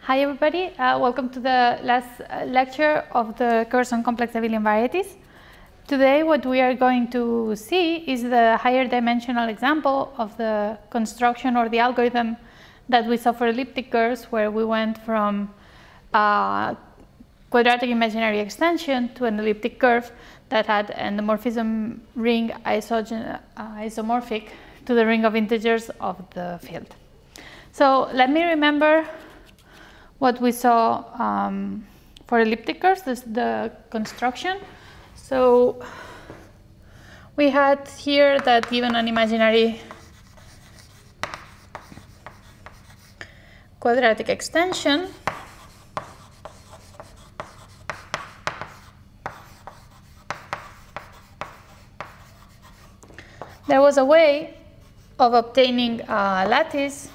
Hi everybody, welcome to the last lecture of the course on complex abelian varieties. Today what we are going to see is the higher dimensional example of the construction or the algorithm that we saw for elliptic curves, where we went from a quadratic imaginary extension to an elliptic curve that had an endomorphism ring isomorphic to the ring of integers of the field. So let me remember what we saw for elliptic curves, this is the construction. So we had here that given an imaginary quadratic extension, there was a way of obtaining a lattice.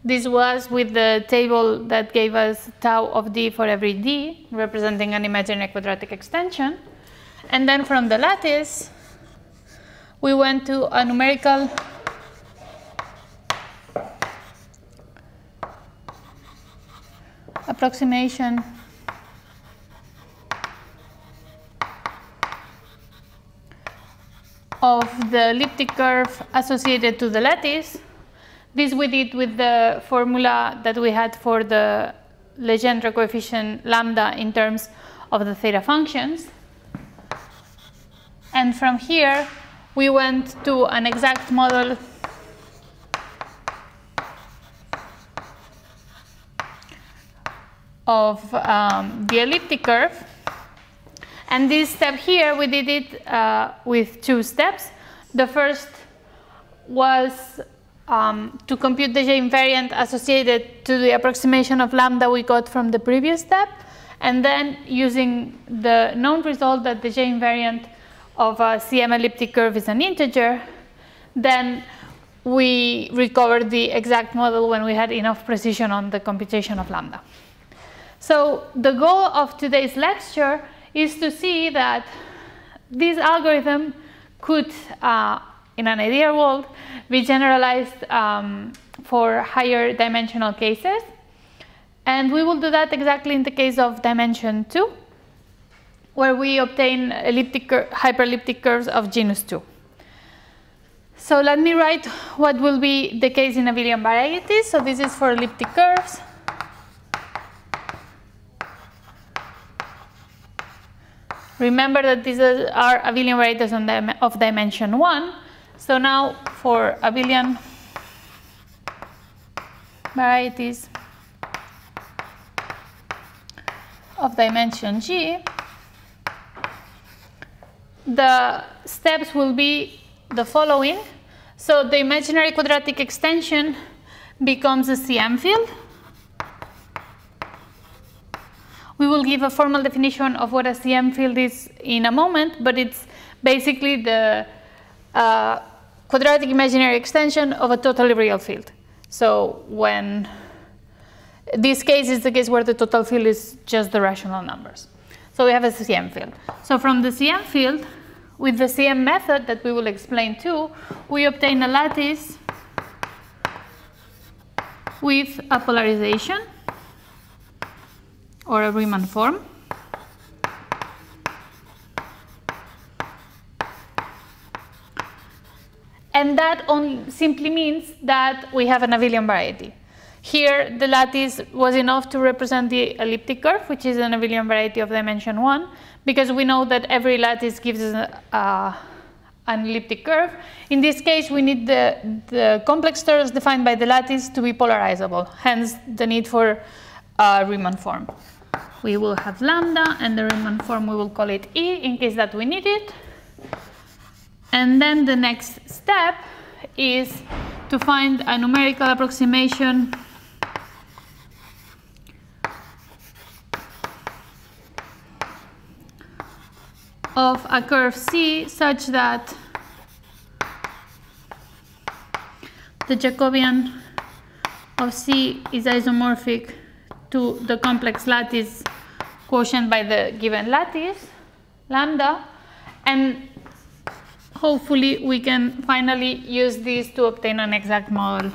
This was with the table that gave us tau of d for every d, representing an imaginary quadratic extension. And then from the lattice, we went to a numerical approximation of the elliptic curve associated to the lattice. This we did with the formula that we had for the Legendre coefficient lambda in terms of the theta functions. And from here, we went to an exact model of the elliptic curve. And this step here, we did it with two steps. The first was to compute the J invariant associated to the approximation of lambda we got from the previous step, and then using the known result that the J invariant of a CM elliptic curve is an integer, then we recovered the exact model when we had enough precision on the computation of lambda. So the goal of today's lecture is to see that this algorithm could in an ideal world, be generalized for higher dimensional cases. And we will do that exactly in the case of dimension 2, where we obtain hyperelliptic curves of genus 2. So let me write what will be the case in abelian varieties. So this is for elliptic curves. Remember that these are abelian varieties of dimension 1. So now for abelian varieties of dimension G, the steps will be the following. So the imaginary quadratic extension becomes a CM field. We will give a formal definition of what a CM field is in a moment, but it's basically the quadratic imaginary extension of a totally real field. So when this case is the case where the total field is just the rational numbers. So we have a CM field. So from the CM field, with the CM method that we will explain too, we obtain a lattice with a polarization or a Riemann form. And that simply means that we have an abelian variety. Here, the lattice was enough to represent the elliptic curve, which is an abelian variety of dimension 1, because we know that every lattice gives us an elliptic curve. In this case, we need the complex terms defined by the lattice to be polarizable, hence the need for a Riemann form. We will have lambda, and the Riemann form, we will call it E in case that we need it. And then the next step is to find a numerical approximation of a curve C such that the Jacobian of C is isomorphic to the complex lattice quotient by the given lattice, lambda, and hopefully we can finally use this to obtain an exact model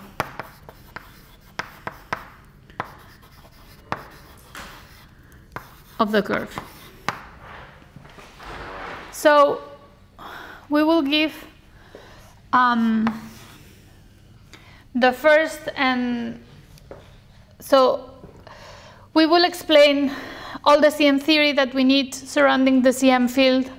of the curve. So we will give the first, and so we will explain all the CM theory that we need surrounding the CM field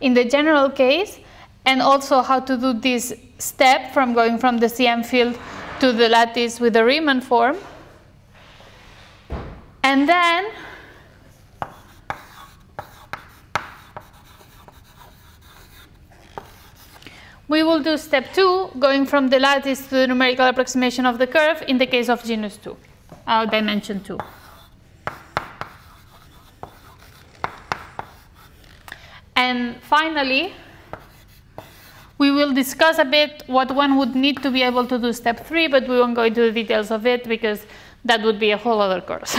in the general case, and also how to do this step from going from the CM field to the lattice with the Riemann form. And then we will do step 2, going from the lattice to the numerical approximation of the curve in the case of genus 2, dimension 2. And finally, we will discuss a bit what one would need to be able to do step 3, but we won't go into the details of it because that would be a whole other course.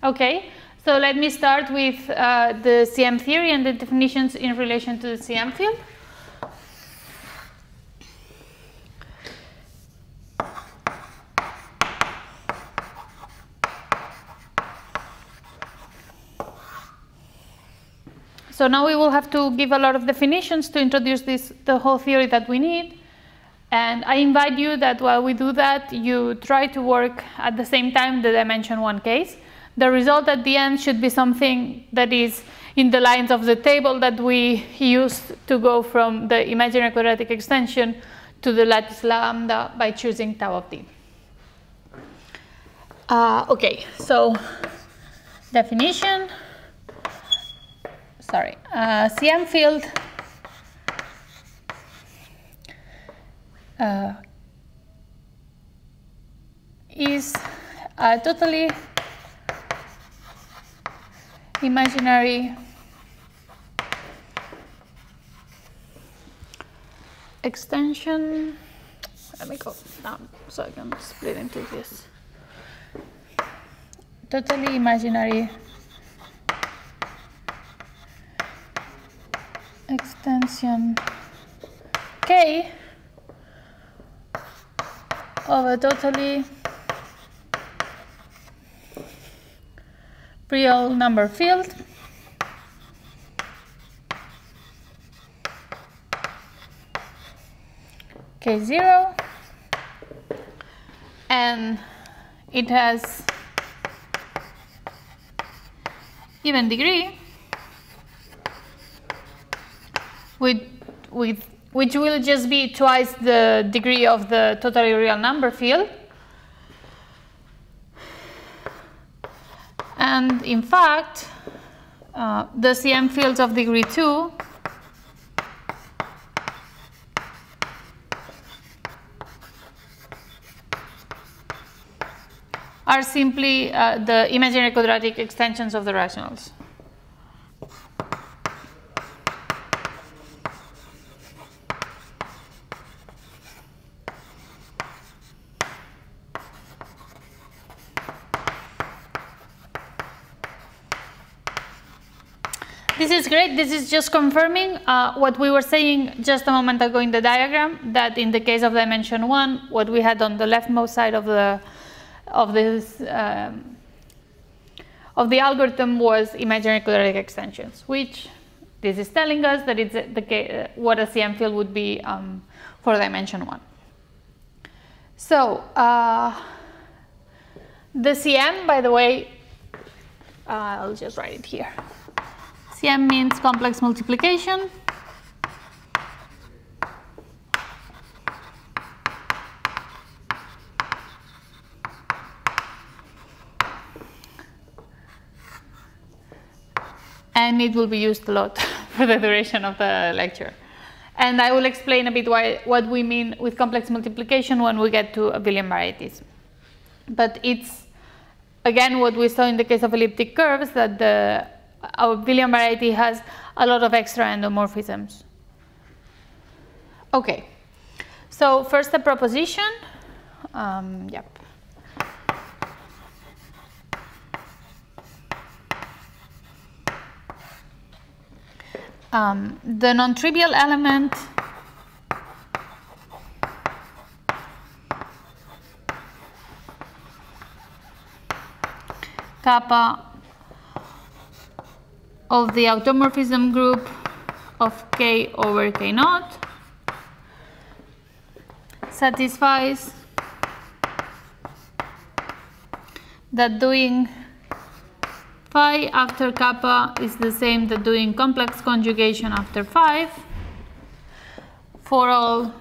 Okay, so let me start with the CM theory and the definitions in relation to the CM field. So now we will have to give a lot of definitions to introduce the whole theory that we need. And I invite you that while we do that, you try to work at the same time the dimension 1 case. The result at the end should be something that is in the lines of the table that we used to go from the imaginary quadratic extension to the lattice lambda by choosing tau of d. Okay, so definition. Sorry, CM field is a totally imaginary extension. Let me go down so I can split into this. Totally imaginary extension K of a totally real number field K0, and it has even degree which will just be twice the degree of the totally real number field. And in fact, the CM fields of degree 2 are simply the imaginary quadratic extensions of the rationals. This is great. This is just confirming what we were saying just a moment ago in the diagram, that in the case of dimension 1, what we had on the leftmost side of the algorithm was imaginary quadratic extensions, which this is telling us that it's what a CM field would be for dimension 1. So the CM, by the way, I'll just write it here. CM means complex multiplication. And it will be used a lot for the duration of the lecture. And I will explain a bit what we mean with complex multiplication when we get to abelian varieties. But it's, again, what we saw in the case of elliptic curves, that our abelian variety has a lot of extra endomorphisms. Okay, so first a proposition. Yep. The non-trivial element kappa of the automorphism group of K over K naught satisfies that doing phi after kappa is the same that doing complex conjugation after 5 for all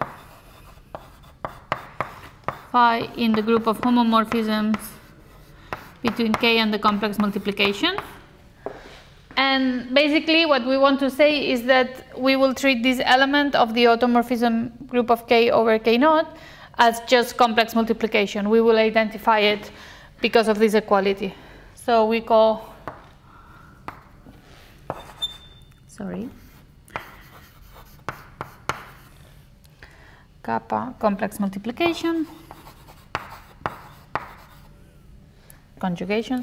phi in the group of homomorphisms between K and the complex multiplication. And basically what we want to say is that we will treat this element of the automorphism group of K over K naught as just complex multiplication. We will identify it because of this equality. So we call, kappa complex multiplication, conjugation,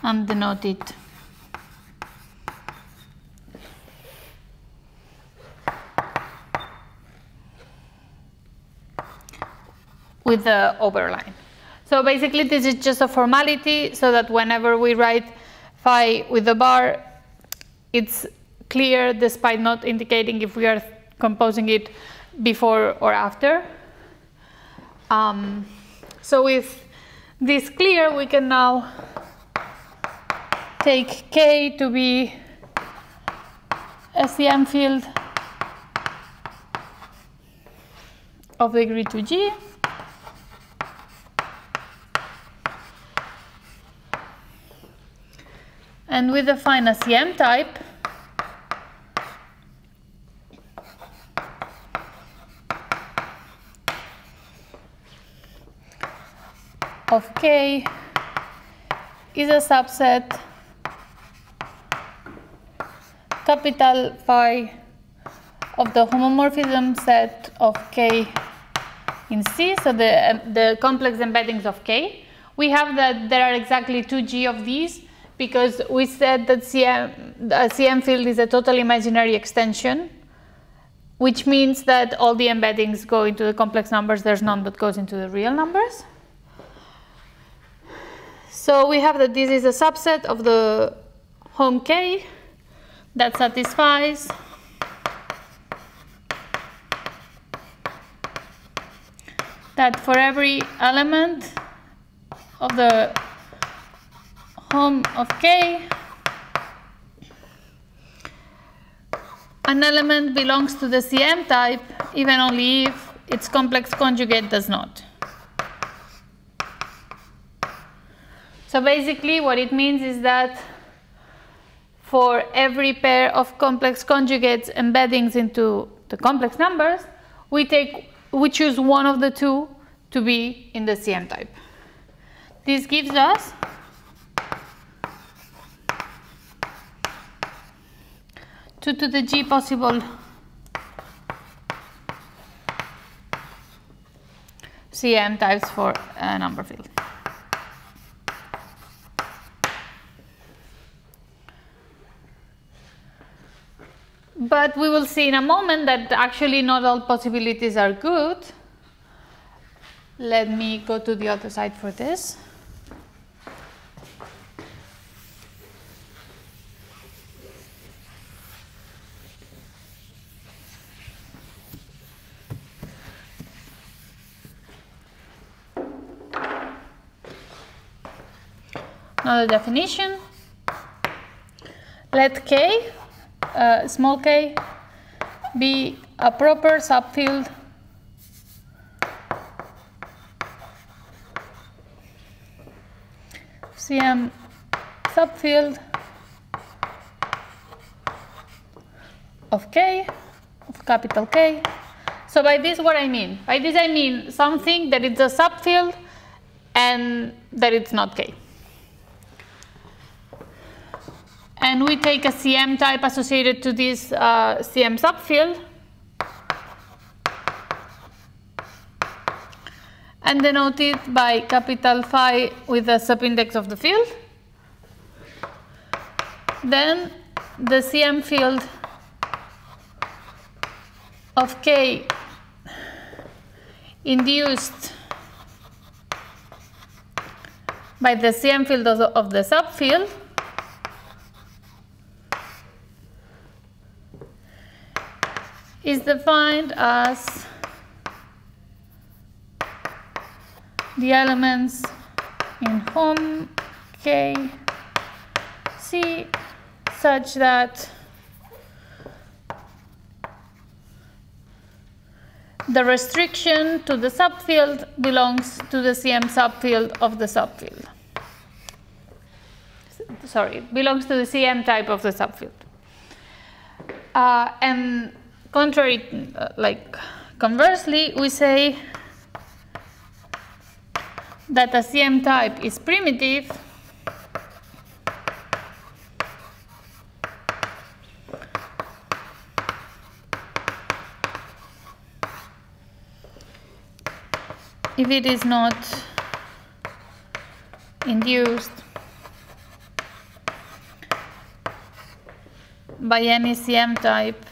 and denote it with the overline. So basically this is just a formality so that whenever we write phi with the bar, it's clear despite not indicating if we are composing it before or after. So with this clear, we can now take K to be a CM field of degree 2G. And we define a CM type of K is a subset capital phi of the homomorphism set of K in C, so the complex embeddings of K. We have that there are exactly 2G of these because we said that a CM field is a total imaginary extension, which means that all the embeddings go into the complex numbers, there's none that goes into the real numbers. So we have that this is a subset of the home K that satisfies that for every element of the home of K, an element belongs to the CM type even only if its complex conjugate does not. So basically what it means is that for every pair of complex conjugates embeddings into the complex numbers, we choose one of the two to be in the CM type. This gives us two to the G possible CM types for a number field. But we will see in a moment that actually not all possibilities are good. Let me go to the other side for this. Another definition. Let K, small k, be a proper subfield CM subfield of K, of capital K. So by this what I mean? By this I mean something that it's a subfield and that it's not K. And we take a CM type associated to this CM subfield and denote it by capital phi with the subindex of the field. Then the CM field of K induced by the CM field of the subfield is defined as the elements in home K C such that the restriction to the subfield belongs to the CM subfield of the subfield. Sorry, belongs to the CM type of the subfield. And contrary, conversely, we say that a CM type is primitive if it is not induced by any CM type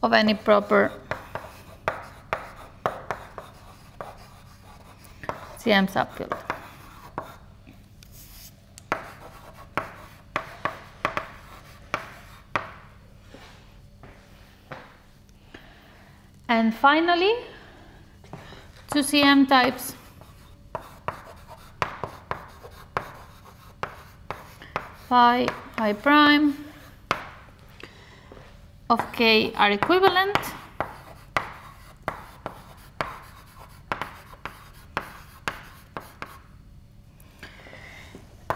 of any proper CM subfield. And finally, two CM types phi prime of K are equivalent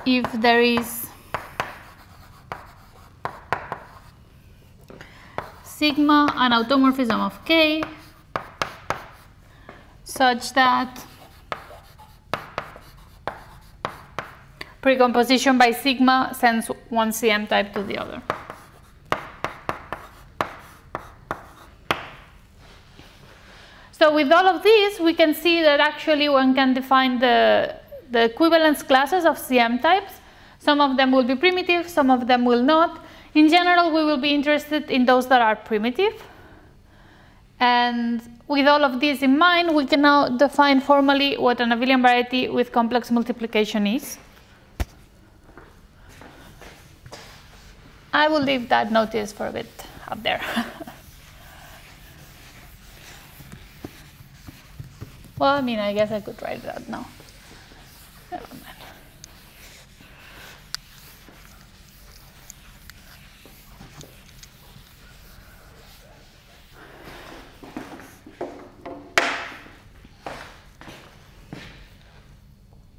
if there is sigma an automorphism of K such that precomposition by sigma sends one CM type to the other. So with all of these, we can see that actually one can define the equivalence classes of CM types. Some of them will be primitive, some of them will not. In general, we will be interested in those that are primitive. And with all of this in mind, we can now define formally what an abelian variety with complex multiplication is. I will leave that notice for a bit up there. Well, I mean, I guess I could write it out now. Never mind.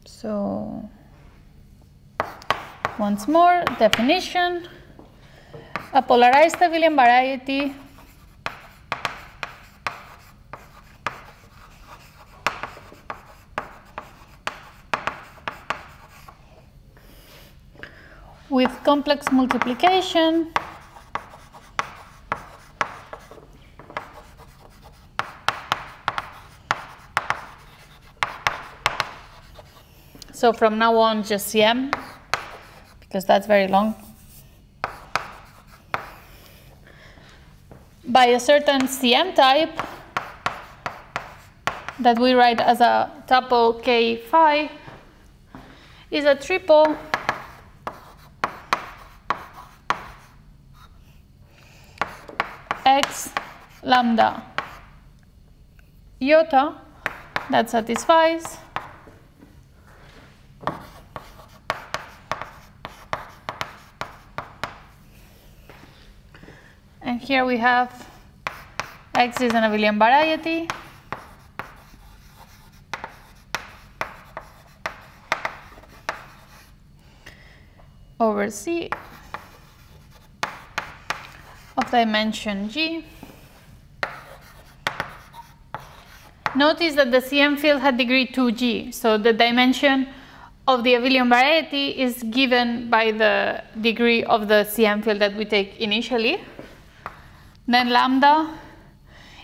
So, once more, definition. A polarized abelian variety with complex multiplication so from now on just CM because that's very long by a certain CM type that we write as a tuple K phi is a triple X lambda iota that satisfies and here we have X is an abelian variety over C of dimension G. Notice that the CM field had degree 2G, so the dimension of the abelian variety is given by the degree of the CM field that we take initially. Then lambda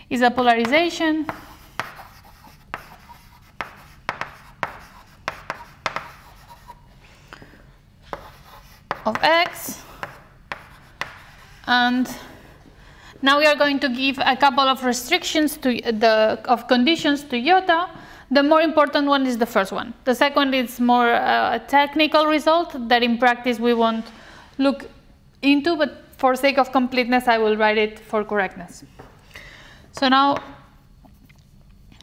is a polarization of X, and Now we are going to give a couple of restrictions of conditions to iota. The more important one is the first one. The second is more a technical result that in practice we won't look into, but for sake of completeness I will write it for correctness. So now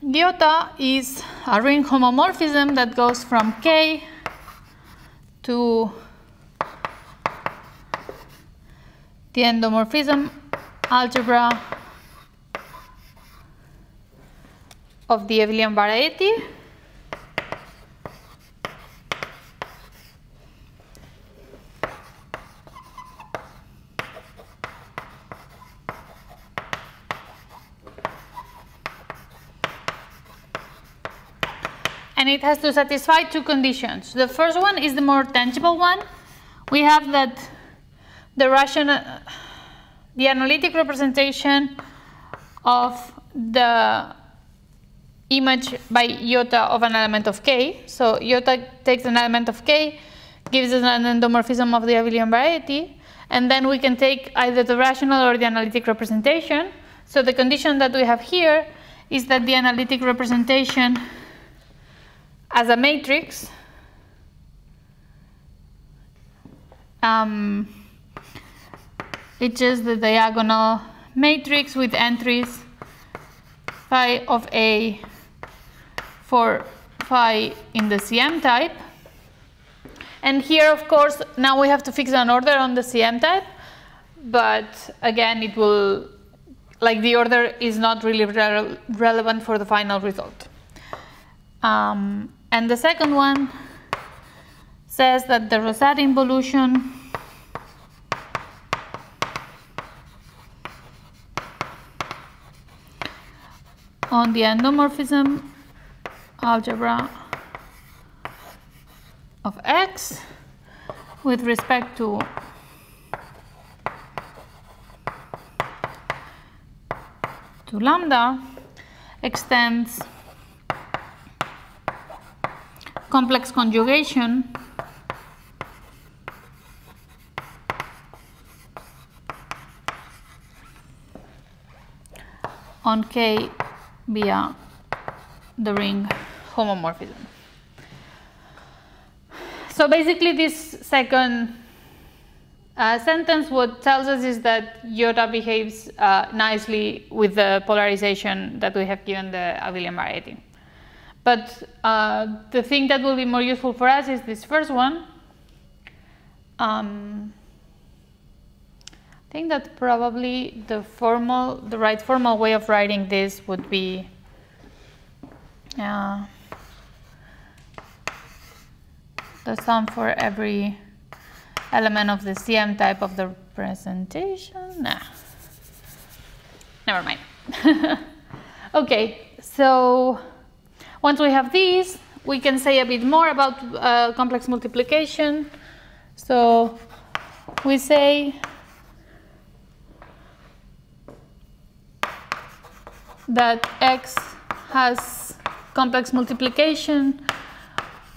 iota is a ring homomorphism that goes from K to the endomorphism algebra of the abelian variety. And it has to satisfy two conditions. The first one is the more tangible one. We have that the analytic representation of the image by iota of an element of K. So iota takes an element of K, gives us an endomorphism of the abelian variety, and then we can take either the rational or the analytic representation. So the condition that we have here is that the analytic representation as a matrix it's just the diagonal matrix with entries phi of A for phi in the CM type. And here, of course, now we have to fix an order on the CM type, but again, it will, like, the order is not really relevant for the final result. And the second one says that the Rosat involution on the endomorphism algebra of X with respect to lambda extends complex conjugation on K via the ring homomorphism. So basically this second sentence, what tells us is that iota behaves nicely with the polarization that we have given the abelian variety. But the thing that will be more useful for us is this first one. I think that probably the right formal way of writing this would be the sum for every element of the CM type of the representation. Nah, never mind. Okay, so once we have these, we can say a bit more about complex multiplication. So we say that X has complex multiplication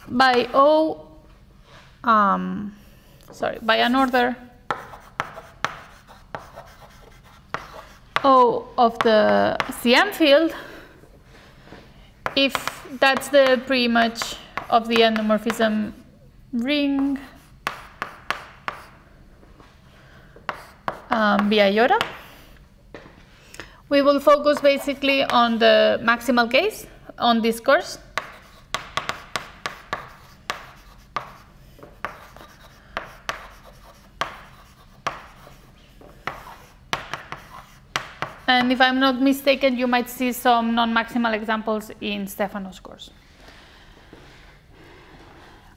by O, by an order O of the CM field if that's the pre-image of the endomorphism ring via iota. We will focus basically on the maximal case on this course. And if I'm not mistaken, you might see some non-maximal examples in Stefano's course.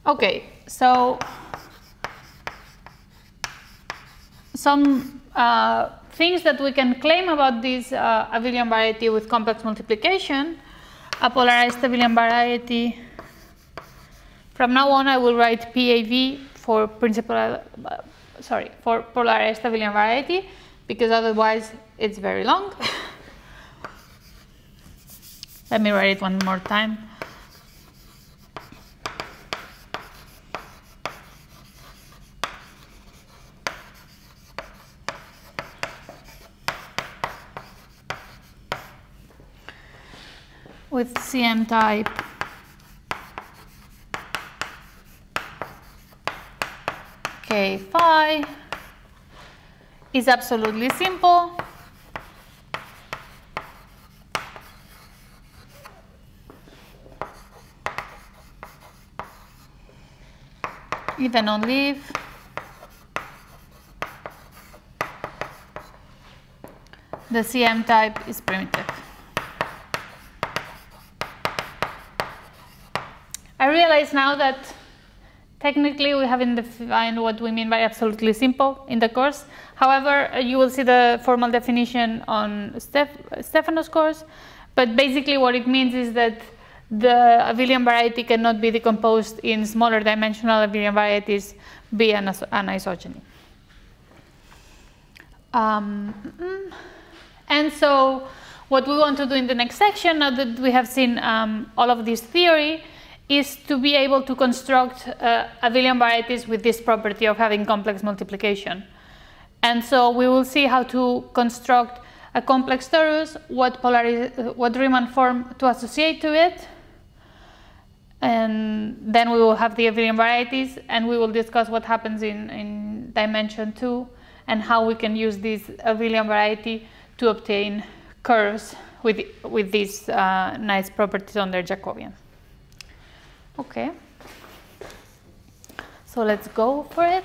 Okay, so some things that we can claim about this abelian variety with complex multiplication. A polarized abelian variety. From now on, I will write PAV for for polarized abelian variety, because otherwise it's very long. Let me write it one more time. with CM type K phi is absolutely simple. Even on leaf, the CM type is primitive. I realize now that technically we haven't defined what we mean by absolutely simple in the course. However, you will see the formal definition on Stefano's course. But basically what it means is that the abelian variety cannot be decomposed in smaller dimensional abelian varieties, be an isogeny. And so what we want to do in the next section, now that we have seen all of this theory, is to be able to construct abelian varieties with this property of having complex multiplication. And so we will see how to construct a complex torus, what Riemann form to associate to it, and then we will have the abelian varieties, and we will discuss what happens in dimension 2 and how we can use this abelian variety to obtain curves with these nice properties on their Jacobian. Okay, so let's go for it.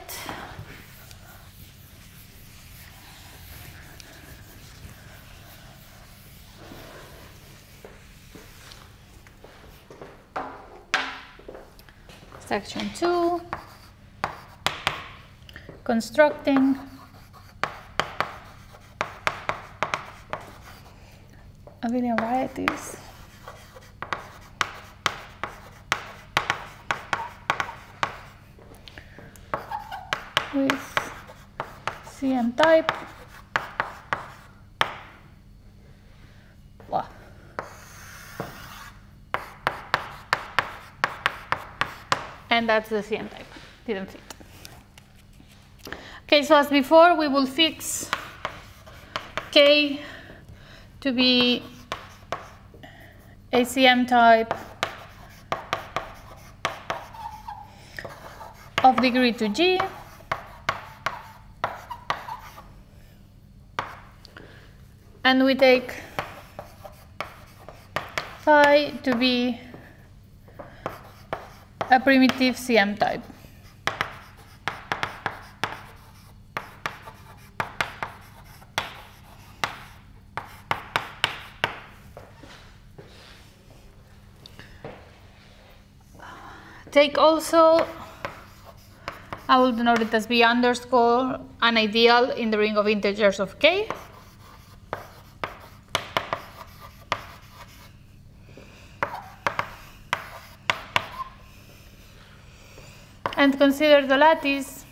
Section 2, constructing abelian varieties with CM type. Wow. And that's the CM type, didn't fit. Okay, so as before, we will fix K to be a CM type of degree 2G, and we take phi to be a primitive CM type. Take also, I will denote it as B underscore, an ideal in the ring of integers of K. And consider the lattice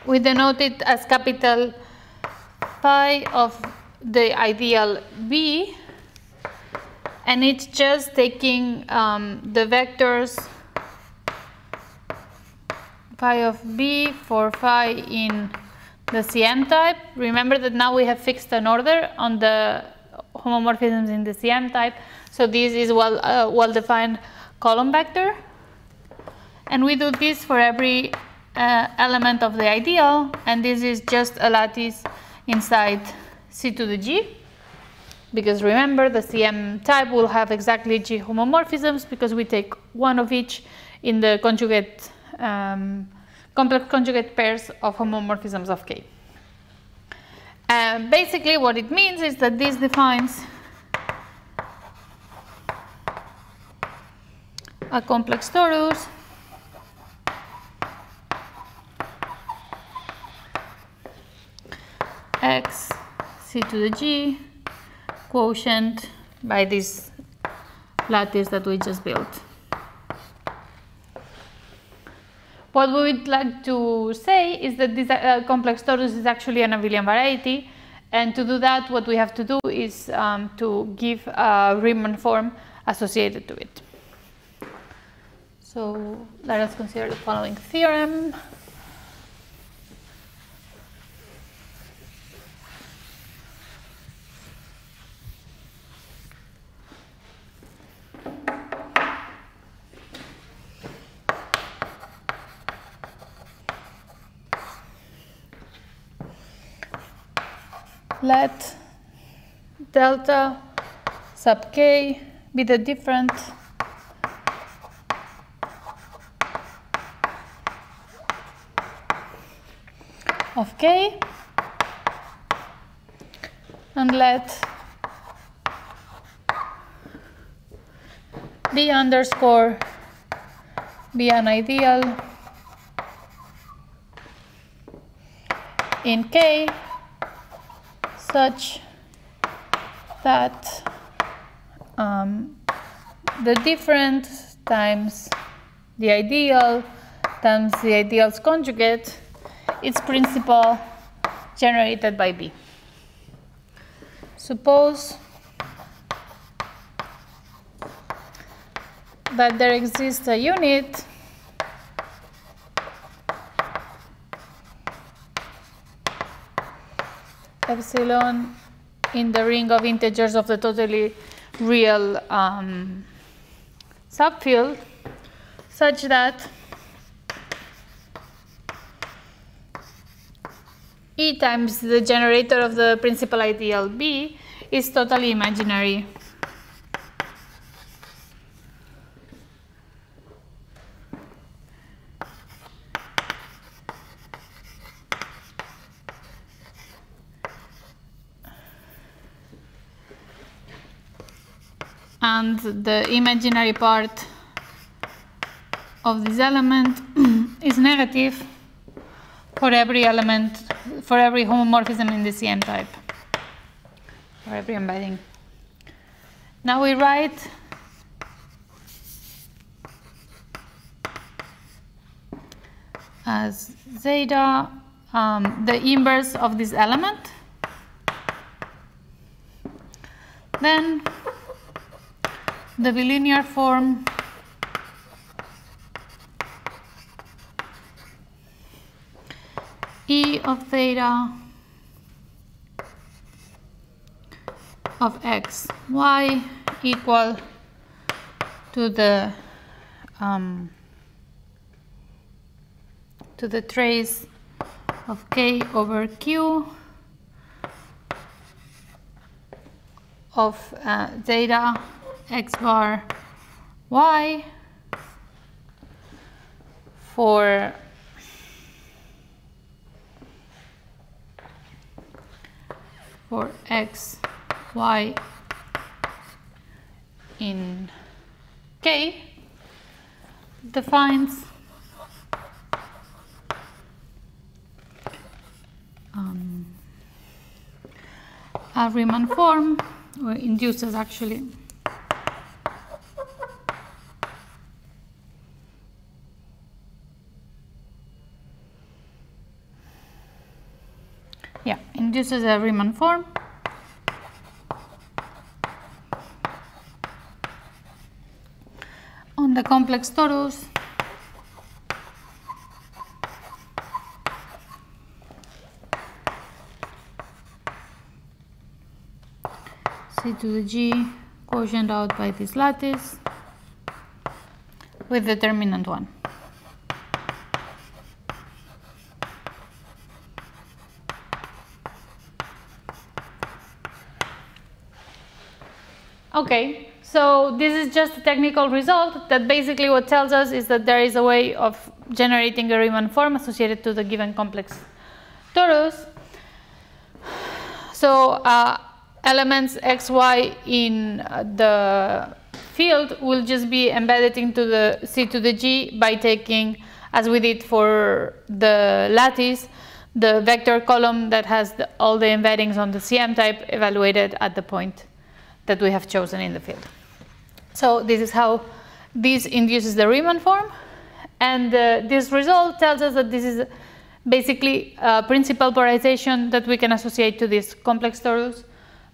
we denote it as capital pi of the ideal B, and it's just taking the vectors phi of B for phi in the CM type. Remember that now we have fixed an order on the homomorphisms in the CM type, so this is well-defined column vector, and we do this for every element of the ideal, and this is just a lattice inside C to the G, because remember the CM type will have exactly G homomorphisms because we take one of each in the conjugate complex conjugate pairs of homomorphisms of K. Basically what it means is that this defines a complex torus X C to the G quotient by this lattice that we just built. What we would like to say is that this complex torus is actually an abelian variety, and to do that what we have to do is to give a Riemann form associated to it. So let us consider the following theorem. Let delta sub k be the difference of k, and let b underscore be an ideal in k such that the difference times the ideal times the ideal's conjugate is principal generated by B. Suppose that there exists a unit epsilon in the ring of integers of the totally real subfield such that E times the generator of the principal ideal B is totally imaginary. And the imaginary part of this element is negative for every element, for every homomorphism in the CM type, for every embedding. Now we write as zeta the inverse of this element. Then the bilinear form E of theta of x y equal to the trace of k over q of zeta x bar y for x y in k defines a Riemann form, or induces actually induces a Riemann form on the complex torus C to the G quotient out by this lattice with determinant 1. Okay, so this is just a technical result that basically what tells us is that there is a way of generating a Riemann form associated to the given complex torus. So elements x, y in the field will just be embedded into the C to the G by taking, as we did for the lattice, the vector column that has all the embeddings on the CM type evaluated at the point that we have chosen in the field. So this is how this induces the Riemann form, and this result tells us that this is basically a principal polarization that we can associate to this complex torus.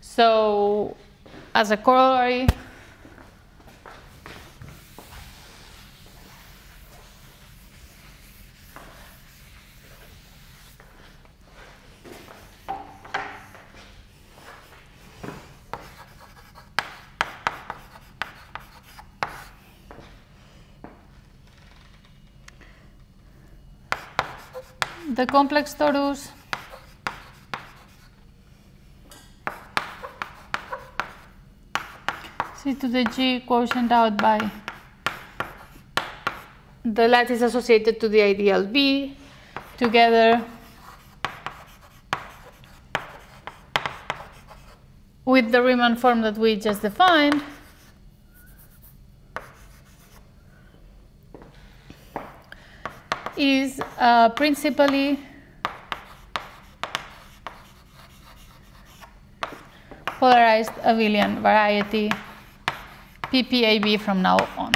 So as a corollary, the complex torus C to the G quotient out by the lattice associated to the ideal B together with the Riemann form that we just defined is principally polarized abelian variety PPAB from now on.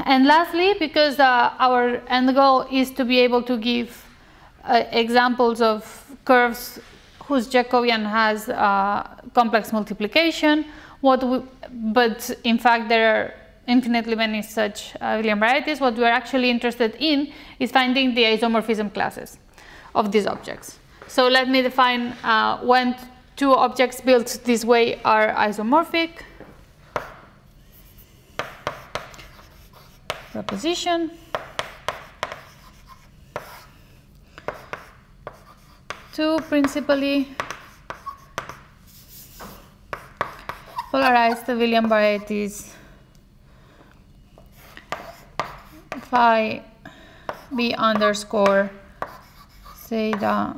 And lastly, because our end goal is to be able to give examples of curves whose Jacobian has complex multiplication, but in fact there are infinitely many such abelian varieties, what we are actually interested in is finding the isomorphism classes of these objects. So let me define when two objects built this way are isomorphic. Proposition. Two principally polarized abelian varieties phi b underscore theta.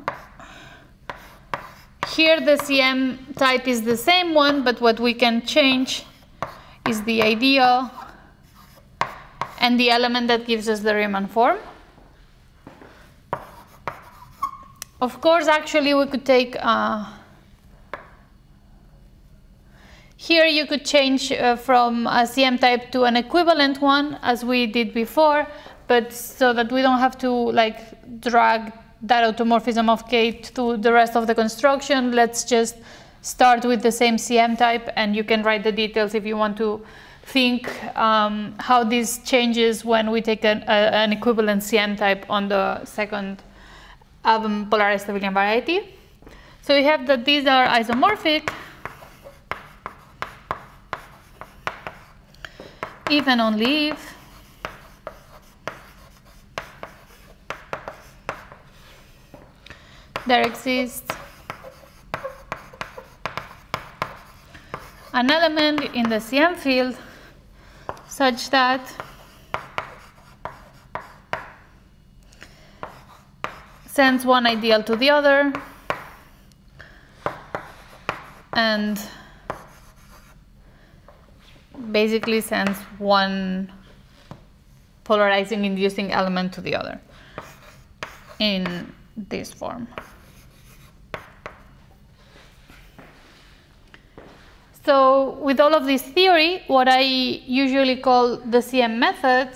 Here the CM type is the same one, but what we can change is the ideal and the element that gives us the Riemann form. Of course, actually we could take here you could change from a CM type to an equivalent one as we did before, but so that we don't have to like drag that automorphism of K to the rest of the construction, let's just start with the same CM type, and you can write the details if you want to think how this changes when we take an equivalent CM type on the second polarized abelian variety. So we have that these are isomorphic if and only if there exists an element in the CM field such that sends one ideal to the other and basically sends one polarizing inducing element to the other in this form. So with all of this theory, what I usually call the CM method,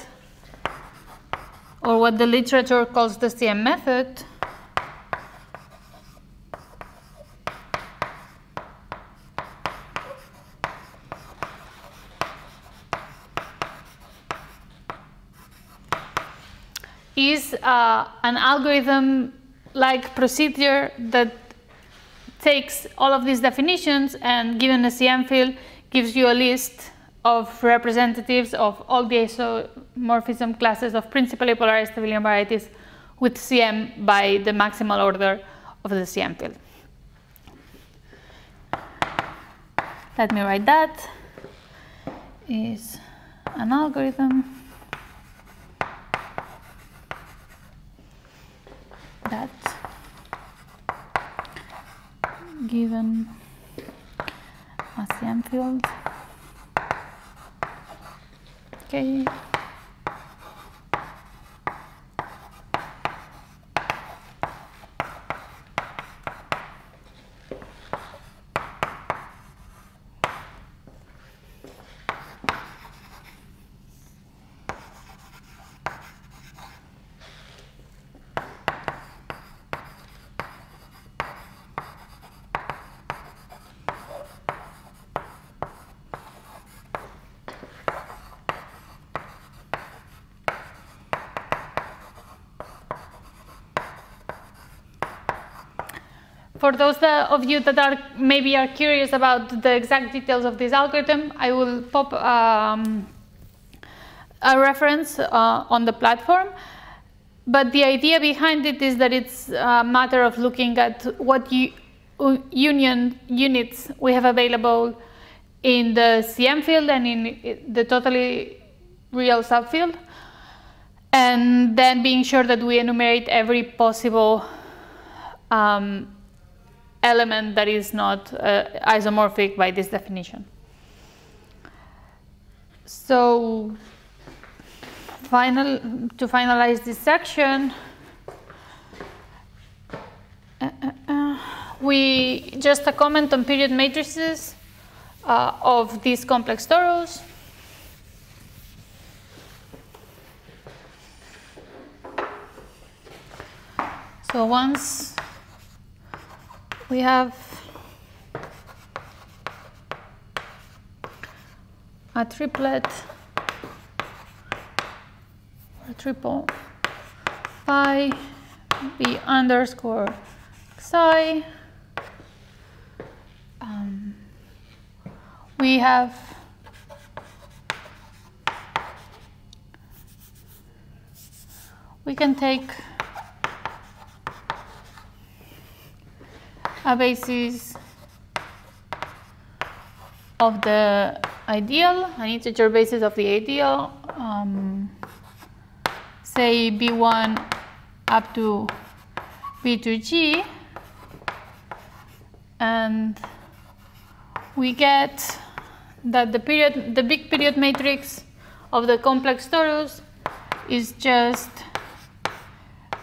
or what the literature calls the CM method, is an algorithm-like procedure that takes all of these definitions and, given a CM field, gives you a list of representatives of all the isomorphism classes of principally polarized abelian varieties with CM by the maximal order of the CM field. Let me write that. Is an algorithm that, given a CM field, okay, for those of you that are maybe curious about the exact details of this algorithm, I will pop a reference on the platform. But the idea behind it is that it's a matter of looking at what union units we have available in the CM field and in the totally real subfield, and then being sure that we enumerate every possible element that is not isomorphic by this definition. So to finalize this section, just a comment on period matrices of these complex torus. So once we have a triplet or triple phi b underscore xi, we can take a basis of the ideal, an integer basis of the ideal, say B1 up to B2G, and we get that the big period matrix of the complex torus is just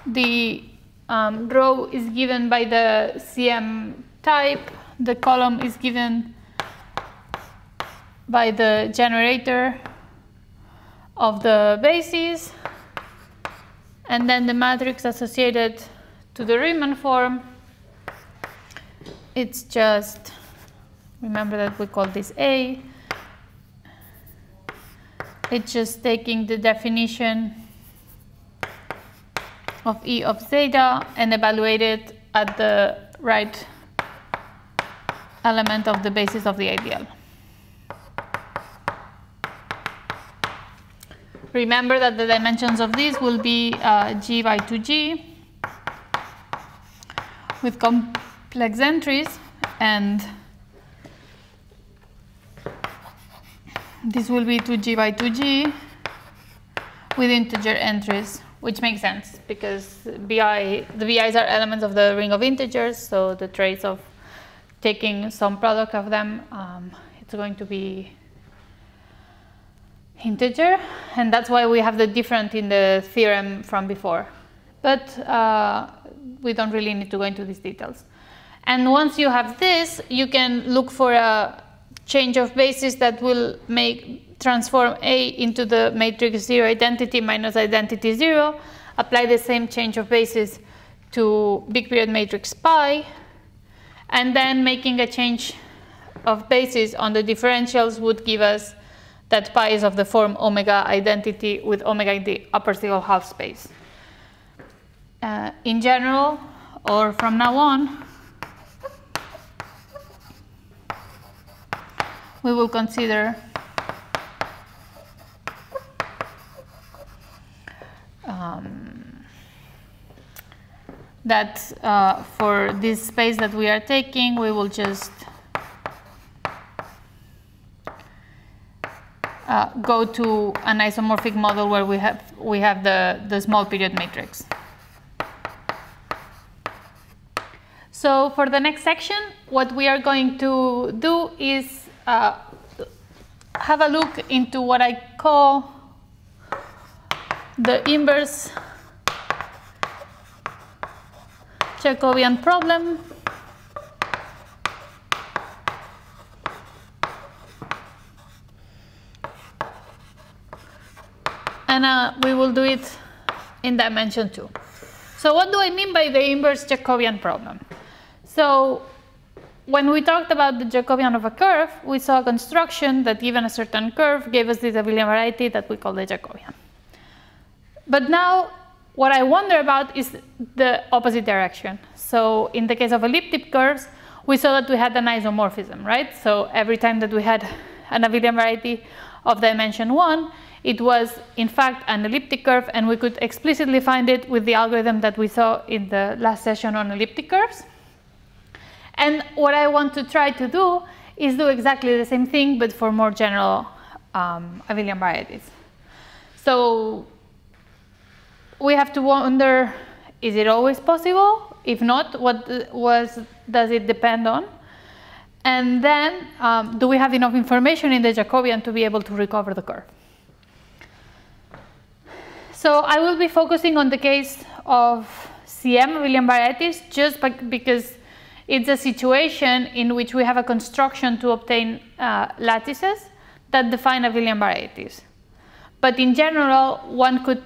the row is given by the CM type, the column is given by the generator of the basis, and then the matrix associated to the Riemann form, it's just, remember that we call this A, it's just taking the definition of E of zeta and evaluate it at the right element of the basis of the ideal. Remember that the dimensions of this will be G by 2G with complex entries, and this will be 2G by 2G with integer entries, which makes sense because the BIs are elements of the ring of integers, so the trace of taking some product of them, it's going to be integer, and that's why we have the different in the theorem from before. But we don't really need to go into these details. And once you have this, you can look for a change of basis that will transform A into the matrix 0 identity minus identity 0, apply the same change of basis to big period matrix pi, and then making a change of basis on the differentials would give us that pi is of the form omega identity with omega in the upper single half space. In general, or from now on, we will consider that for this space that we are taking, we will just go to an isomorphic model where we have the small period matrix. So for the next section, what we are going to do is have a look into what I call the inverse Jacobian problem. And we will do it in dimension 2. So what do I mean by the inverse Jacobian problem? So when we talked about the Jacobian of a curve, we saw a construction that given a certain curve gave us this abelian variety that we call the Jacobian. But now what I wonder about is the opposite direction. So in the case of elliptic curves, we saw that we had an isomorphism, right? So every time that we had an abelian variety of dimension 1, it was in fact an elliptic curve, and we could explicitly find it with the algorithm that we saw in the last session on elliptic curves. And what I want to try to do is do exactly the same thing, but for more general abelian varieties. So we have to wonder, is it always possible? If not, what does it depend on? And then, do we have enough information in the Jacobian to be able to recover the curve? So I will be focusing on the case of CM abelian varieties just because it's a situation in which we have a construction to obtain lattices that define abelian varieties. But in general, one could,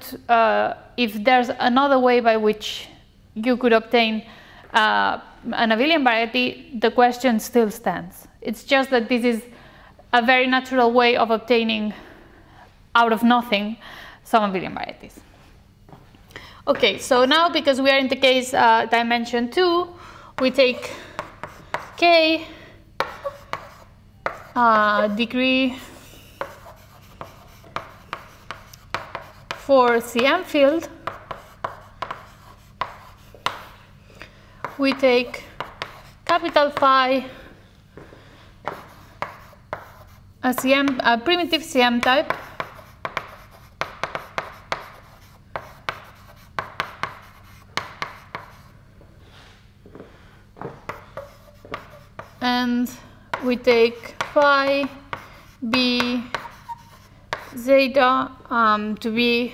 if there's another way by which you could obtain an abelian variety, the question still stands. It's just that this is a very natural way of obtaining out of nothing some abelian varieties. Okay, so now because we are in the case dimension 2, we take K, degree for CM field. We take capital Phi, a primitive CM type, and we take Phi B zeta to be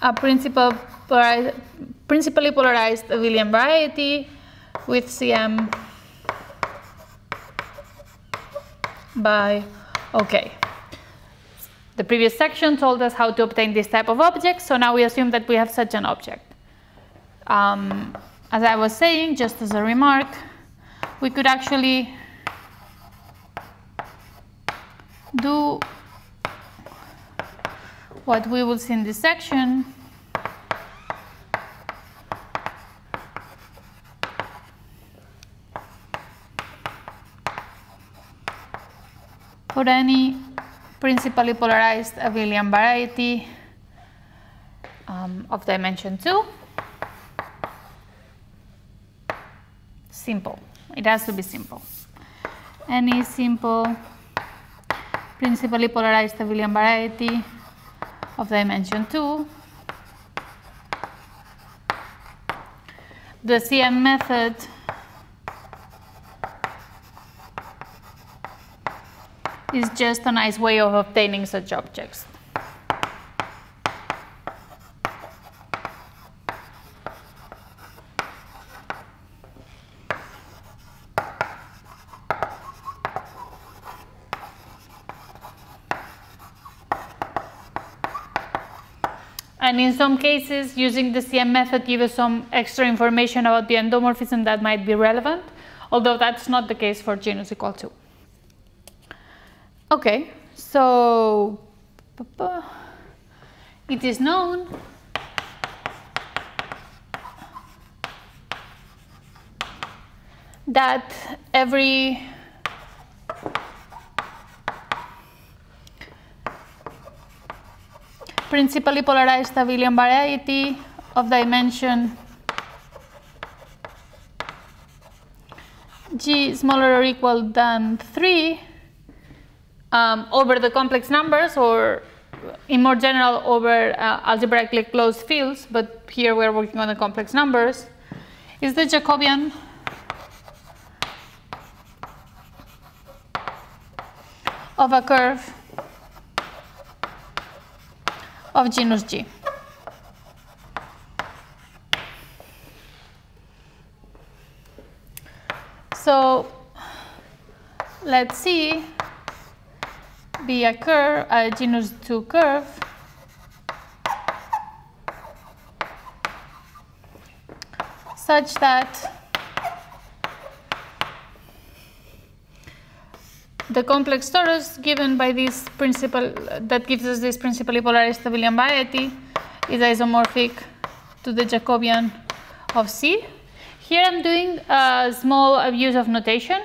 a principally polarized abelian variety with CM by OK. The previous section told us how to obtain this type of object, so now we assume that we have such an object. As I was saying, just as a remark, we could actually do what we will see in this section. For any principally polarized abelian variety of dimension 2, simple. It has to be simple. Any simple principally polarized abelian variety of dimension 2. The CM method is just a nice way of obtaining such objects. And in some cases, using the CM method gives us some extra information about the endomorphism that might be relevant, although that's not the case for genus equal to. Okay, so it is known that every principally polarized abelian variety of dimension G smaller or equal than 3 over the complex numbers, or in more general over algebraically closed fields, but here we're working on the complex numbers, is the Jacobian of a curve of genus G. So let's see, be a curve, a genus 2 curve such that the complex torus given by this principal, that gives us this principally polarized abelian variety, is isomorphic to the Jacobian of C. Here I'm doing a small abuse of notation.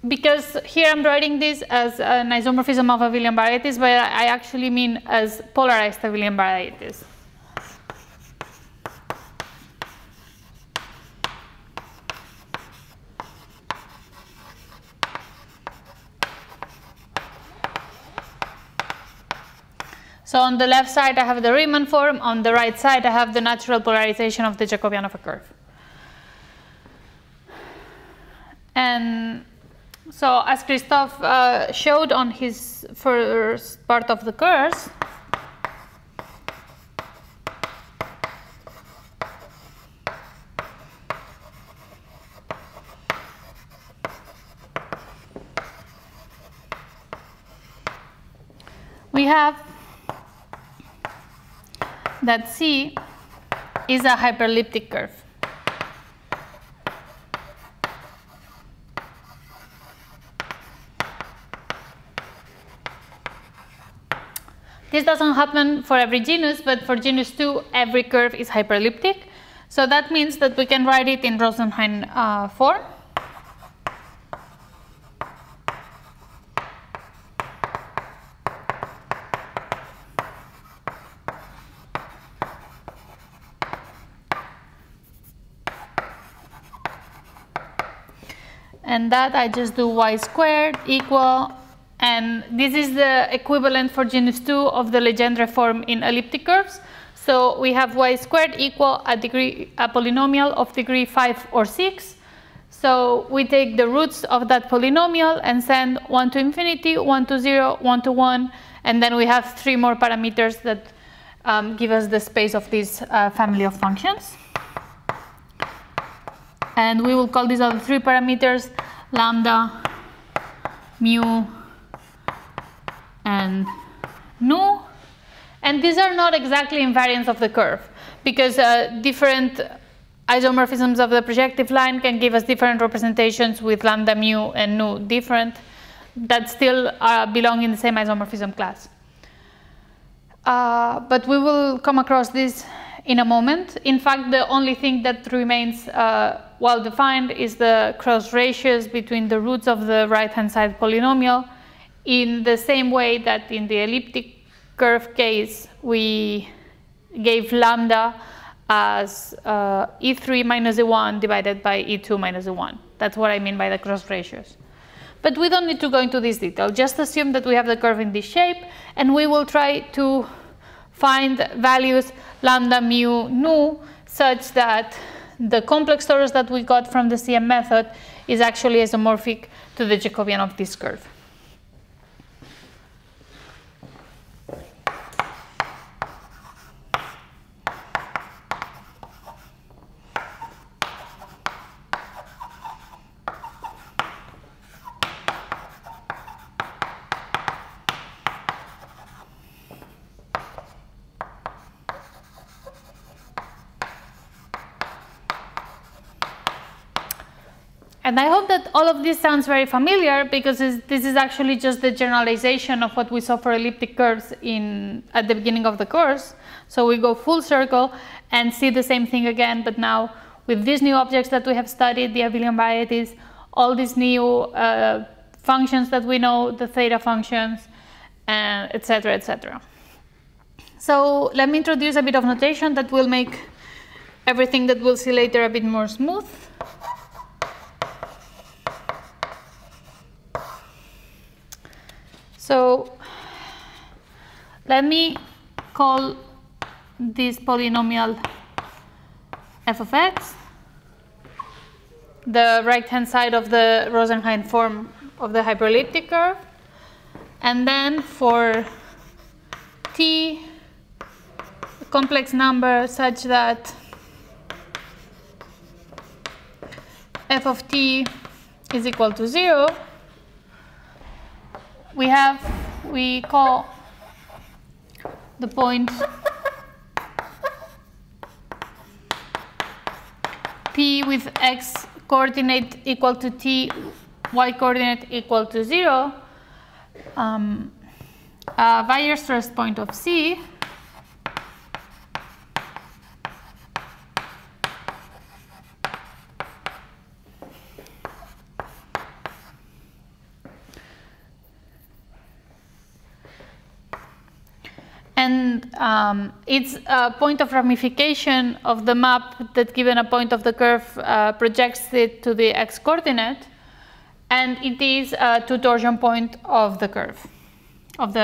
because here I'm writing this as an isomorphism of abelian varieties, but I actually mean as polarized abelian varieties. So on the left side, I have the Riemann form. On the right side, I have the natural polarization of the Jacobian of a curve. And so as Christophe showed on his first part of the course, we have that C is a hyperelliptic curve. This doesn't happen for every genus, but for genus 2, every curve is hyperelliptic. So that means that we can write it in Rosenheim form. And that I just do y squared equal, and this is the equivalent for genus 2 of the Legendre form in elliptic curves. So we have y squared equal a polynomial of degree 5 or 6. So we take the roots of that polynomial and send 1 to infinity, 1 to 0, 1 to 1, and then we have 3 more parameters that give us the space of this family of functions. And we will call these other 3 parameters lambda, mu, and nu. And these are not exactly invariants of the curve, because different isomorphisms of the projective line can give us different representations with lambda, mu, and nu different, that still belong in the same isomorphism class. But we will come across this in a moment. In fact, the only thing that remains well defined is the cross ratios between the roots of the right-hand side polynomial, in the same way that in the elliptic curve case we gave lambda as E3 minus E1 divided by E2 minus E1. That's what I mean by the cross ratios. But we don't need to go into this detail. Just assume that we have the curve in this shape, and we will try to find values lambda, mu, nu, such that the complex torus that we got from the CM method is actually isomorphic to the Jacobian of this curve. And I hope that all of this sounds very familiar, because this is actually just the generalization of what we saw for elliptic curves at the beginning of the course. So we go full circle and see the same thing again, but now with these new objects that we have studied, the abelian varieties, all these new functions that we know, the theta functions, etc., etc. So let me introduce a bit of notation that will make everything that we'll see later a bit more smooth. So let me call this polynomial f of x, the right-hand side of the Rosenheim form of the hyperelliptic curve. And then for t, a complex number such that f of t is equal to 0, we call the point P with x coordinate equal to t, y coordinate equal to 0, a Weierstrass point of C, And it's a point of ramification of the map that, given a point of the curve, projects it to the x-coordinate. And it is a two torsion point of the curve, of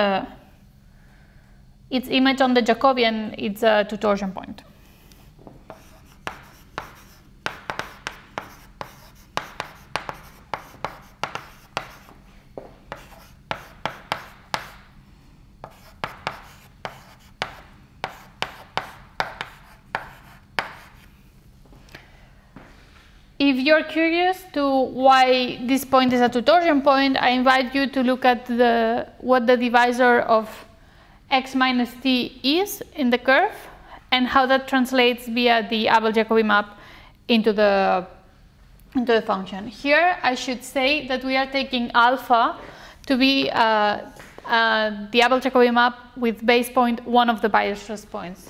its image on the Jacobian. It's a two torsion point. If you're curious to why this point is a two torsion point, I invite you to look at what the divisor of x minus t is in the curve and how that translates via the Abel-Jacobi map into the function. Here, I should say that we are taking alpha to be the Abel-Jacobi map with base point one of the bias stress points.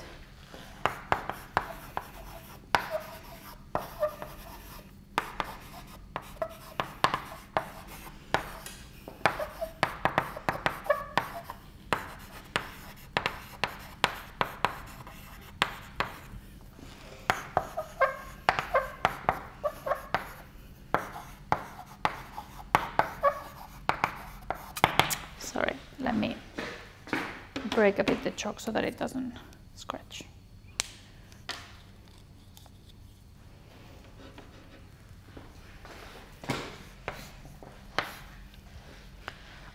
Sorry, let me break a bit the chalk so that it doesn't scratch.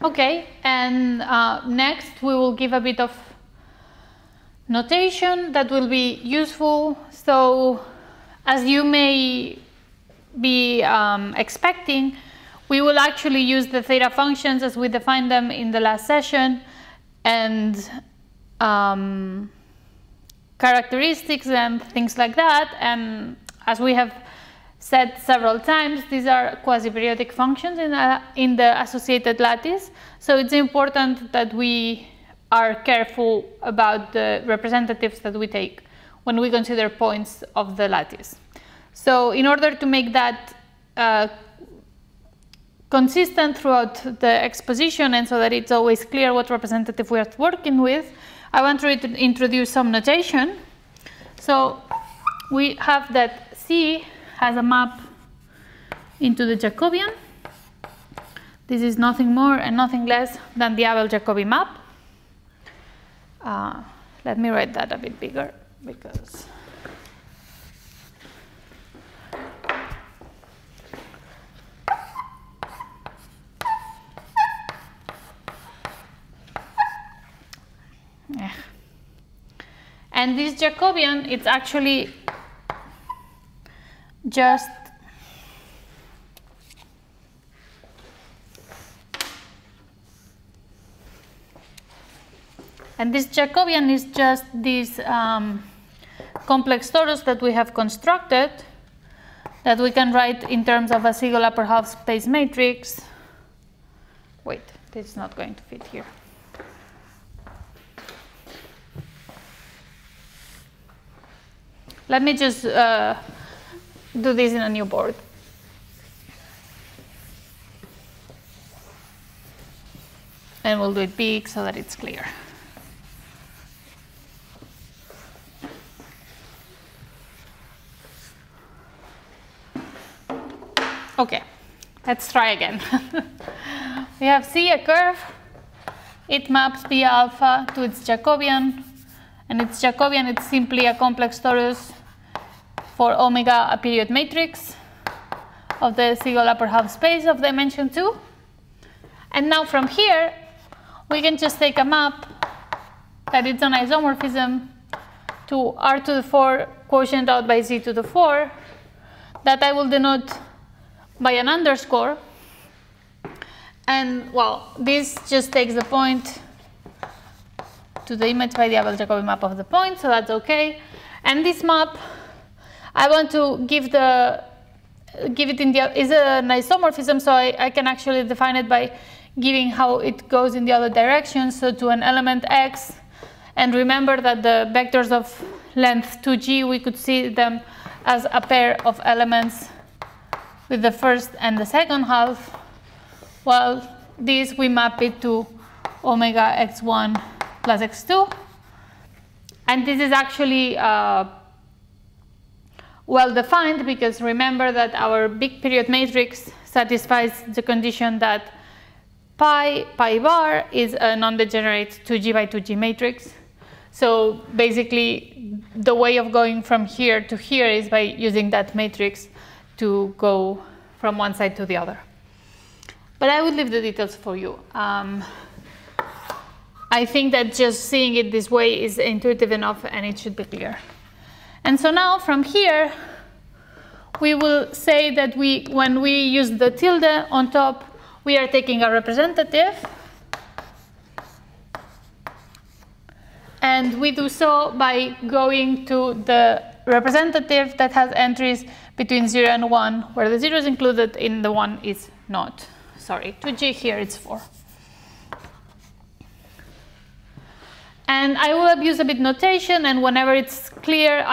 Okay, and next we will give a bit of notation that will be useful. So, as you may be expecting, we will actually use the theta functions as we defined them in the last session, and characteristics and things like that. And as we have said several times, these are quasi-periodic functions in the associated lattice. So it's important that we are careful about the representatives that we take when we consider points of the lattice. So in order to make that consistent throughout the exposition, and so that it's always clear what representative we are working with, I want to introduce some notation. So we have that C has a map into the Jacobian. This is nothing more and nothing less than the Abel-Jacobi map. Let me write that a bit bigger because and this Jacobian, it's actually just this complex torus that we have constructed, that we can write in terms of a single upper half space matrix. Wait, this is not going to fit here. Let me just do this in a new board. And we'll do it big so that it's clear. Okay, let's try again. We have C, a curve. It maps B alpha to its Jacobian. And its Jacobian, it's simply a complex torus for omega, a period matrix of the single upper half space of dimension 2. And now from here, we can just take a map that it's an isomorphism to R to the 4 quotient out by Z to the 4 that I will denote by an underscore. And well, this just takes the point to the image by the Abel-Jacobi map of the point, so that's okay. And this map, I want to give it is an isomorphism, so I can actually define it by giving how it goes in the other direction, so to an element x. And remember that the vectors of length 2g, we could see them as a pair of elements with the first and the second half, while this we map it to omega x1 plus x2, And this is actually well defined, because remember that our big period matrix satisfies the condition that pi bar is a non-degenerate 2G by 2G matrix. So basically, the way of going from here to here is by using that matrix to go from one side to the other. But I would leave the details for you. I think that just seeing it this way is intuitive enough, and it should be clear. And so now from here, we will say that when we use the tilde on top, we are taking a representative. And we do so by going to the representative that has entries between 0 and 1, where the 0 is included in the 1 is not. Sorry, 2G here it's 4. And I will abuse a bit notation, and whenever it's clear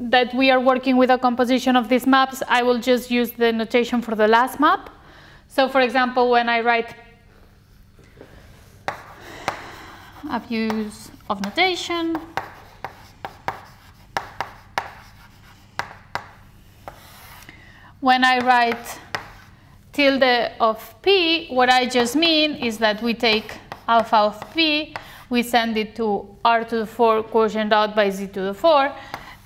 that we are working with a composition of these maps, I will just use the notation for the last map. So for example, when I write abuse of notation, when I write tilde of p, what I just mean is that we take alpha of p, we send it to r to the 4 quotient out by z to the 4,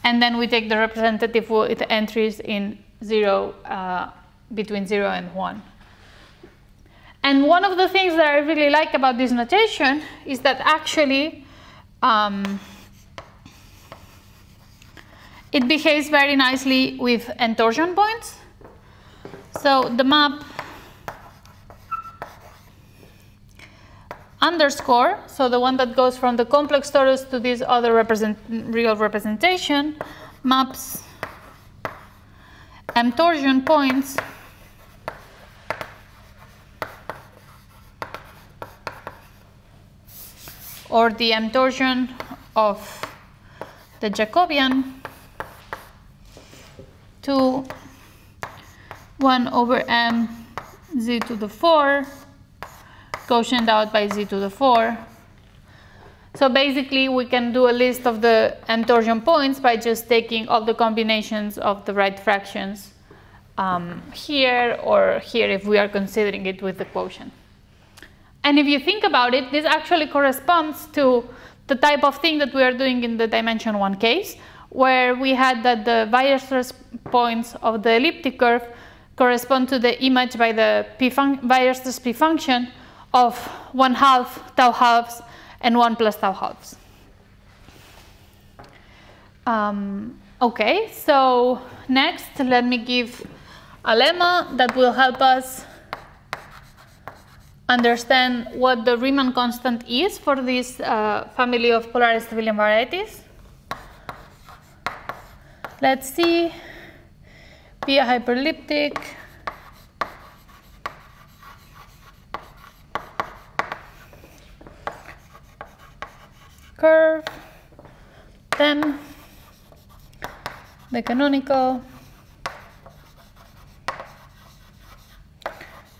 and then we take the representative with entries in 0, between 0 and 1. And one of the things that I really like about this notation is that actually it behaves very nicely with entorsion points. So the map underscore, so the one that goes from the complex torus to this other real representation, maps entorsion points or the entorsion of the Jacobian to 1 over m z to the 4 quotient out by z to the 4. So basically we can do a list of the entorsion points by just taking all the combinations of the right fractions here or here if we are considering it with the quotient. And if you think about it, this actually corresponds to the type of thing that we are doing in the dimension 1 case, where we had that the Weierstrass points of the elliptic curve correspond to the image by the Weierstrass p function of 1/2 tau halves and 1 plus tau halves. Okay, so next let me give a lemma that will help us understand what the Riemann constant is for this family of polarized abelian varieties. Let's see, be a hyperelliptic curve, then the canonical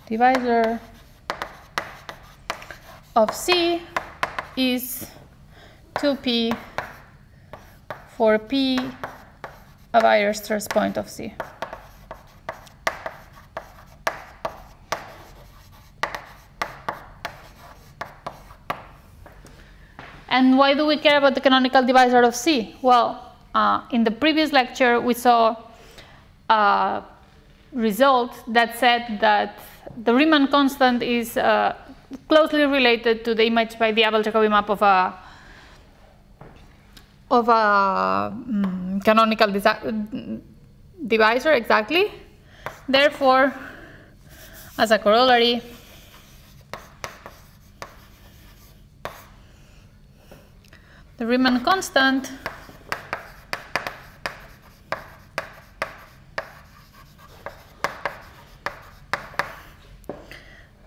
divisor of C is 2p for p a Weierstrass point of C. And why do we care about the canonical divisor of C? Well, in the previous lecture we saw a result that said that the Riemann constant is closely related to the image by the Abel-Jacobi map of a canonical divisor, exactly. Therefore, as a corollary, the Riemann constant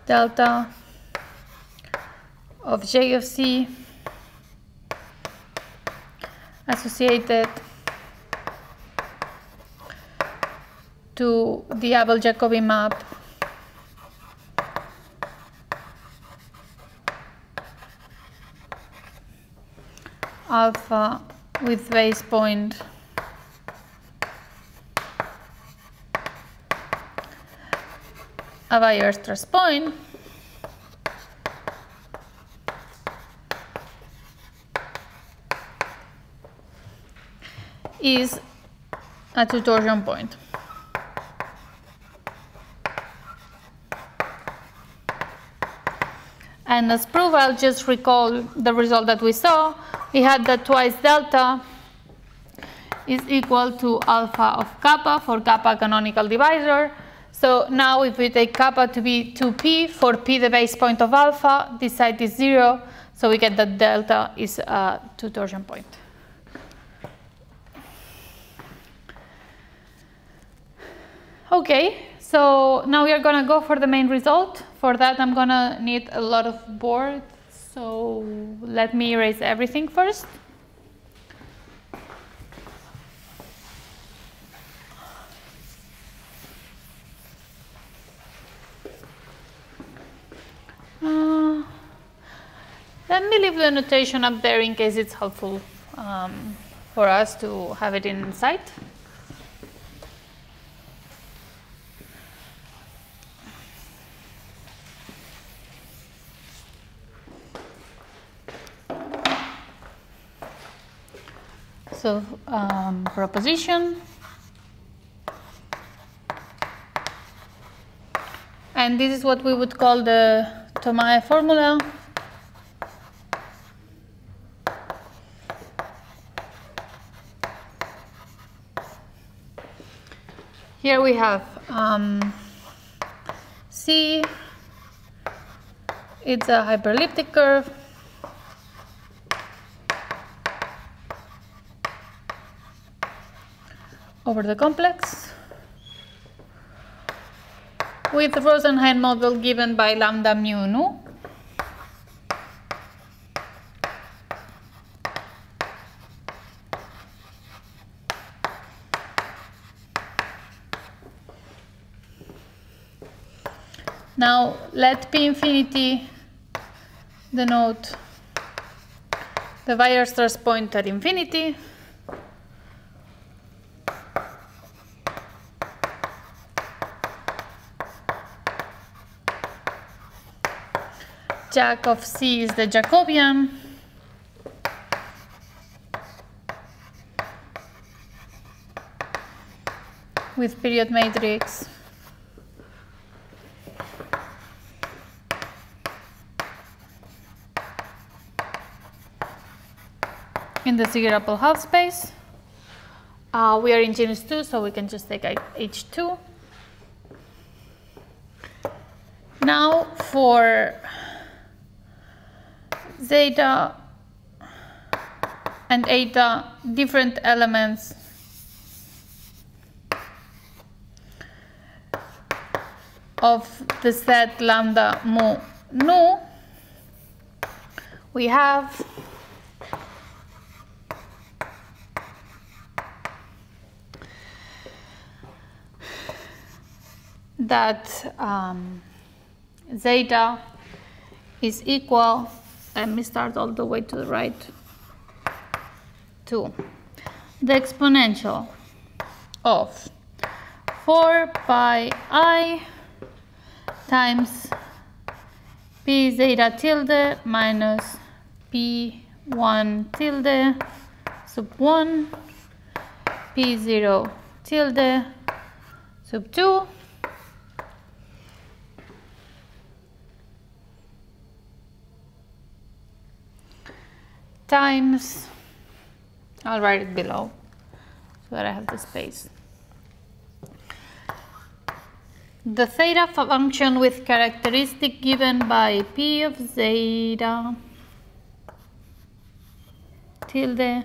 delta of J of C associated to the Abel-Jacobi map alpha with base point a Weierstrass point is a two torsion point. And as proof, I'll just recall the result that we saw. We had that twice delta is equal to alpha of kappa for kappa canonical divisor. So now if we take kappa to be 2p, for p the base point of alpha, this side is 0, so we get that delta is a two torsion point. Okay, so now we are going to go for the main result. For that, I'm going to need a lot of board, so let me erase everything first. Let me leave the notation up there in case it's helpful for us to have it in sight. So proposition, and this is what we would call the Thomae formula. Here we have C, it's a hyperelliptic curve. Over the complex with the Rosenheim model given by lambda mu nu. Now let P infinity denote the Weierstrass point at infinity. Jac of C is the Jacobian. With period matrix. In the Siegel-Appel half space. We are in genus 2, so we can just take H2. Now for zeta and eta, different elements of the set lambda mu nu, we have that zeta is equal, let me start all the way to the right, to the exponential of 4 pi I times p zeta tilde minus p1 tilde sub 1 p0 tilde sub 2 times, I'll write it below so that I have the space, the theta function with characteristic given by p of zeta tilde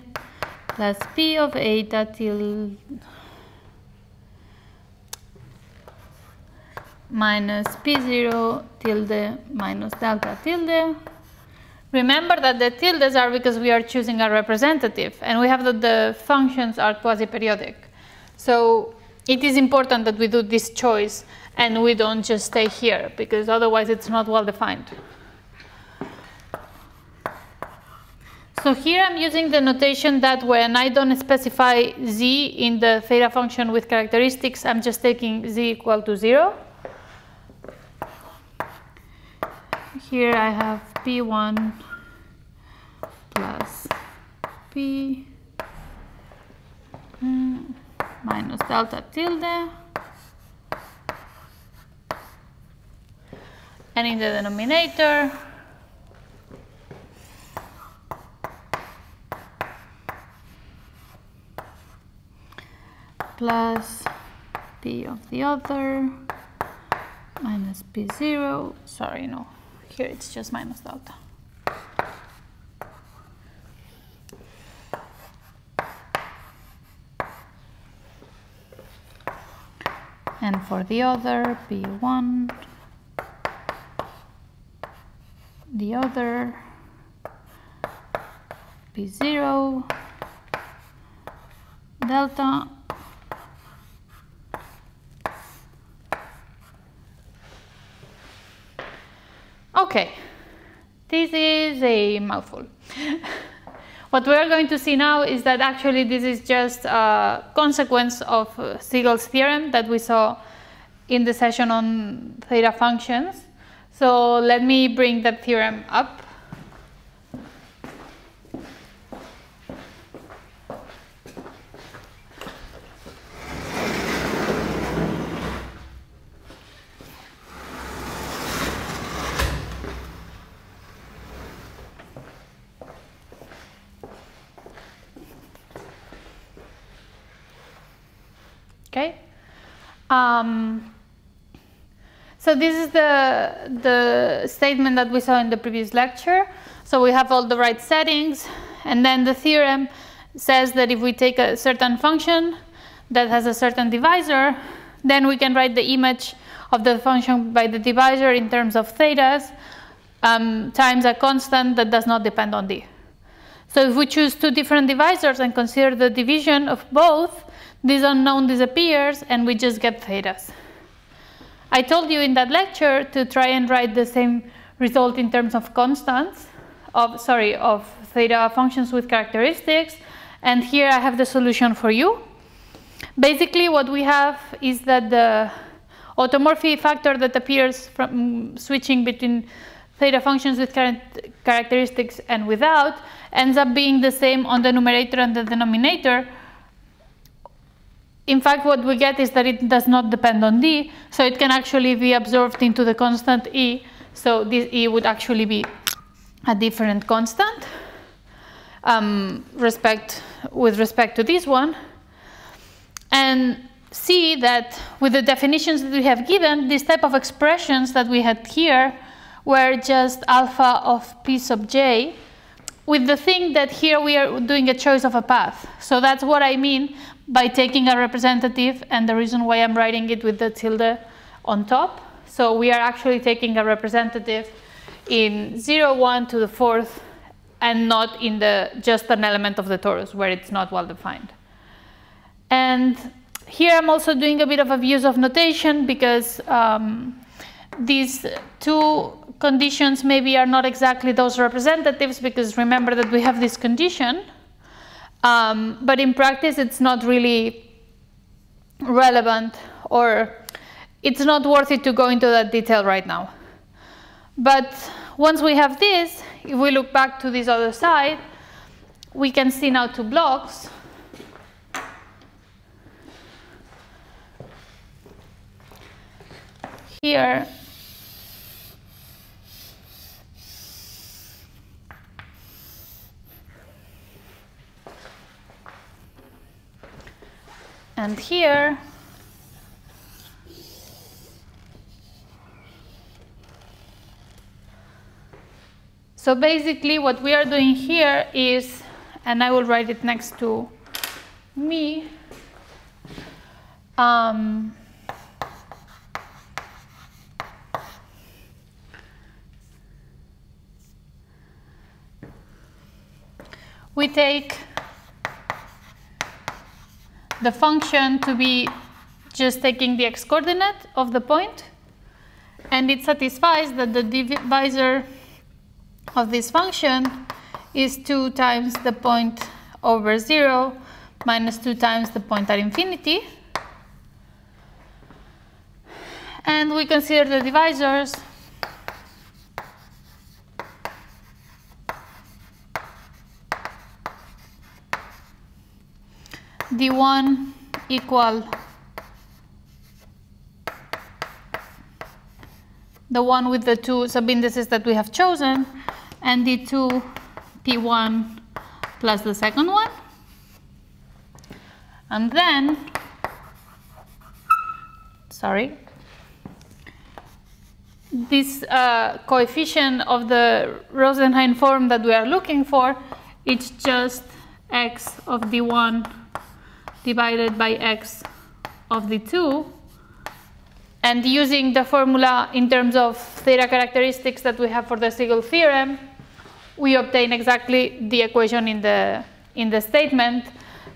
plus p of eta tilde minus p0 tilde minus delta tilde. Remember that the tildes are because we are choosing a representative, and we have that the functions are quasi-periodic. So it is important that we do this choice and we don't just stay here, because otherwise it's not well defined. So here I'm using the notation that when I don't specify z in the theta function with characteristics, I'm just taking z equal to 0. Here I have p1 plus p minus delta tilde. And in the denominator, plus p of the other minus p0. Sorry, no. Here it's just minus delta. And for the other, p1, the other, p0, delta, okay, this is a mouthful. What we are going to see now is that actually this is just a consequence of Siegel's theorem that we saw in the session on theta functions. So let me bring that theorem up. Okay. So this is the statement that we saw in the previous lecture. So we have all the right settings, and then the theorem says that if we take a certain function that has a certain divisor, then we can write the image of the function by the divisor in terms of thetas times a constant that does not depend on d. So if we choose two different divisors and consider the division of both, this unknown disappears and we just get thetas. I told you in that lecture to try and write the same result in terms of constants, of theta functions with characteristics, and here I have the solution for you. Basically what we have is that the automorphy factor that appears from switching between theta functions with characteristics and without ends up being the same on the numerator and the denominator. In fact, what we get is that it does not depend on d, so it can actually be absorbed into the constant e. So this e would actually be a different constant with respect to this one. And see that with the definitions that we have given, this type of expressions that we had here were just alpha of p sub j, with the thing that here we are doing a choice of a path. So that's what I mean by taking a representative, and the reason why I'm writing it with the tilde on top. So we are actually taking a representative in 0, 1 to the 4th, and not in the just an element of the torus where it's not well defined. And here I'm also doing a bit of abuse of notation because these two conditions maybe are not exactly those representatives, because remember that we have this condition. But in practice, it's not really relevant, or it's not worth it to go into that detail right now. But once we have this, if we look back to this other side, we can see now two blocks. Here, and here, so basically what we are doing here is, and I will write it next to me, we take the function to be just taking the x-coordinate of the point, and it satisfies that the divisor of this function is 2 times the point over 0 minus 2 times the point at infinity. And we consider the divisors. D1 equal the one with the 2 subindices that we have chosen, and D2 P1 plus the second one. And then, this coefficient of the Rosenheim form that we are looking for, it's just x of D1 divided by x of D2. And using the formula in terms of theta characteristics that we have for the Siegel theorem, we obtain exactly the equation in the statement.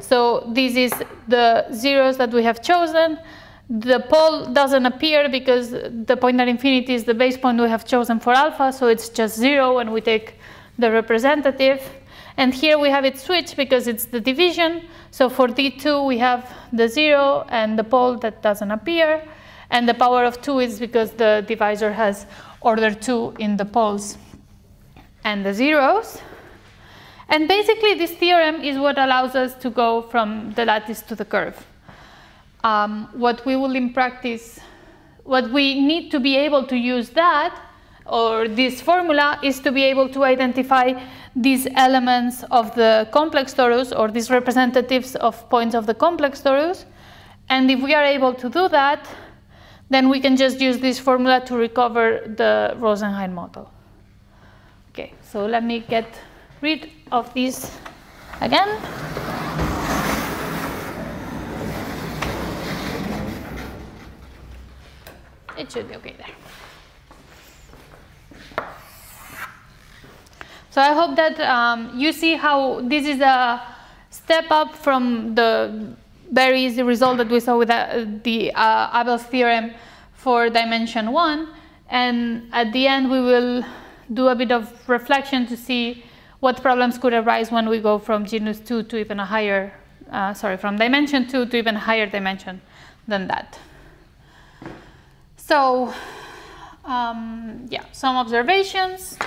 So this is the zeros that we have chosen. The pole doesn't appear because the point at infinity is the base point we have chosen for alpha, so it's just 0 when we take the representative. And here we have it switched because it's the division. So for D2 we have the 0 and the pole that doesn't appear. And the power of 2 is because the divisor has order 2 in the poles and the zeros. And basically this theorem is what allows us to go from the lattice to the curve. What we will in practice, what we need to be able to use that, or this formula, is to be able to identify these elements of the complex torus, or these representatives of points of the complex torus. And if we are able to do that, then we can just use this formula to recover the Rosenheim model. Okay, so let me get rid of this again. It should be okay there. So I hope that you see how this is a step up from the very easy result that we saw with the Abel's theorem for dimension 1. And at the end, we will do a bit of reflection to see what problems could arise when we go from genus 2 to even a higher, from dimension 2 to even a higher dimension than that. So, yeah, some observations.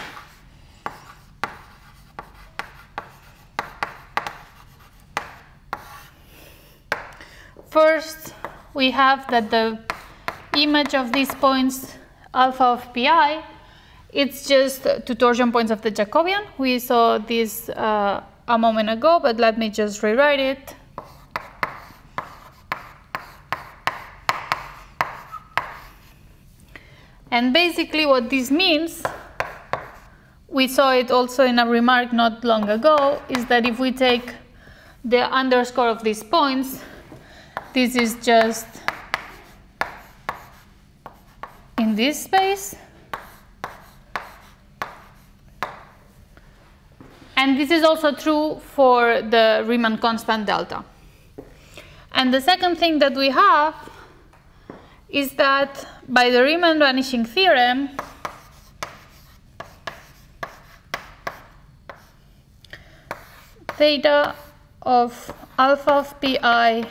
First, we have that the image of these points, alpha of pi, it's just two torsion points of the Jacobian. We saw this a moment ago, but let me just rewrite it. And basically what this means, we saw it also in a remark not long ago, is that if we take the underscore of these points, this is just in this space. And this is also true for the Riemann constant delta. And the second thing that we have is that by the Riemann vanishing theorem, theta of alpha of pi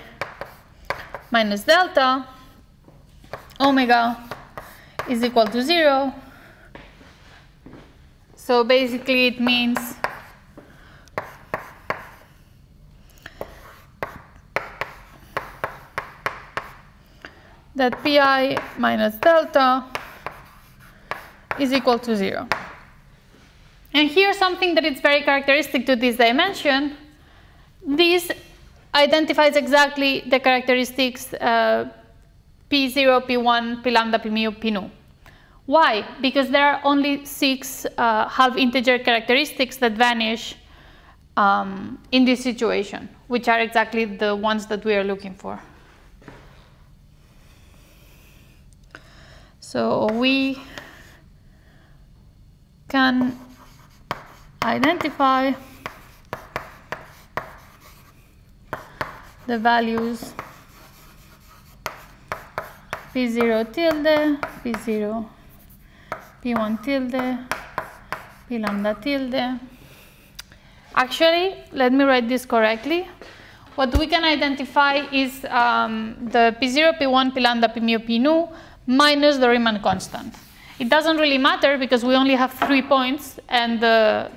minus delta omega is equal to 0. So basically it means that pi minus delta is equal to 0. And here's something that is very characteristic to this dimension. This identifies exactly the characteristics P0, P1, P lambda, P mu, P nu. Why? Because there are only 6 half integer characteristics that vanish in this situation, which are exactly the ones that we are looking for. So we can identify the values P0 tilde, P0, P1 tilde, P lambda tilde, Actually, let me write this correctly. What we can identify is the P0, P1, P lambda, P mu, P nu minus the Riemann constant. It doesn't really matter because we only have 3 points, and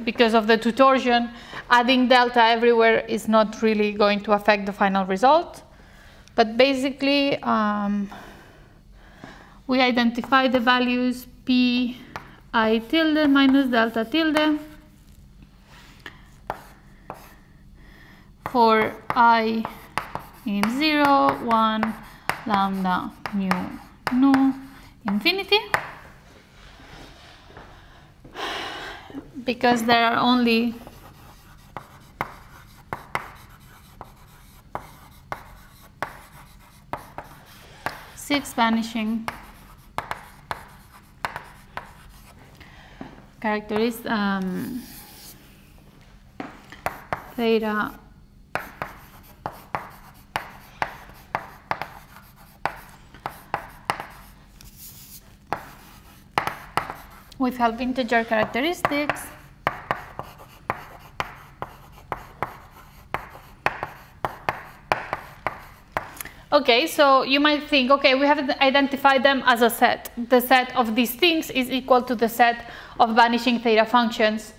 because of the two torsion, adding delta everywhere is not really going to affect the final result. But basically, we identify the values P I tilde minus delta tilde for I in 0, 1, lambda, mu, nu, infinity. Because there are only six vanishing characteristics, theta with half integer characteristics. Okay, so you might think, okay, we have identified them as a set. The set of these things is equal to the set of vanishing theta functions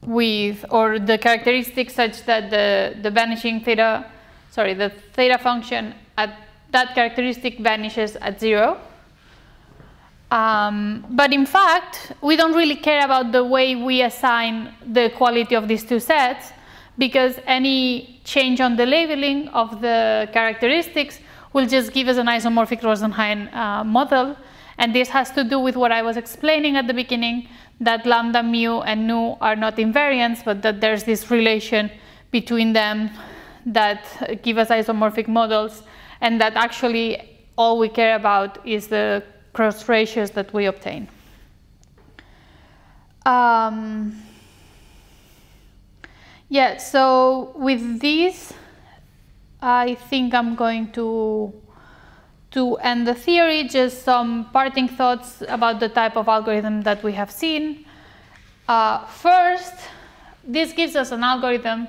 with, or the characteristics such that the vanishing theta, sorry, the theta function at that characteristic vanishes at 0. But in fact, we don't really care about the way we assign the quality of these two sets, because any change on the labeling of the characteristics will just give us an isomorphic Rosenheim model. And this has to do with what I was explaining at the beginning, that lambda, mu, and nu are not invariants, but that there's this relation between them that give us isomorphic models, and that actually all we care about is the cross ratios that we obtain. Yeah, so with this, I think I'm going to end the theory. Just some parting thoughts about the type of algorithm that we have seen. First, this gives us an algorithm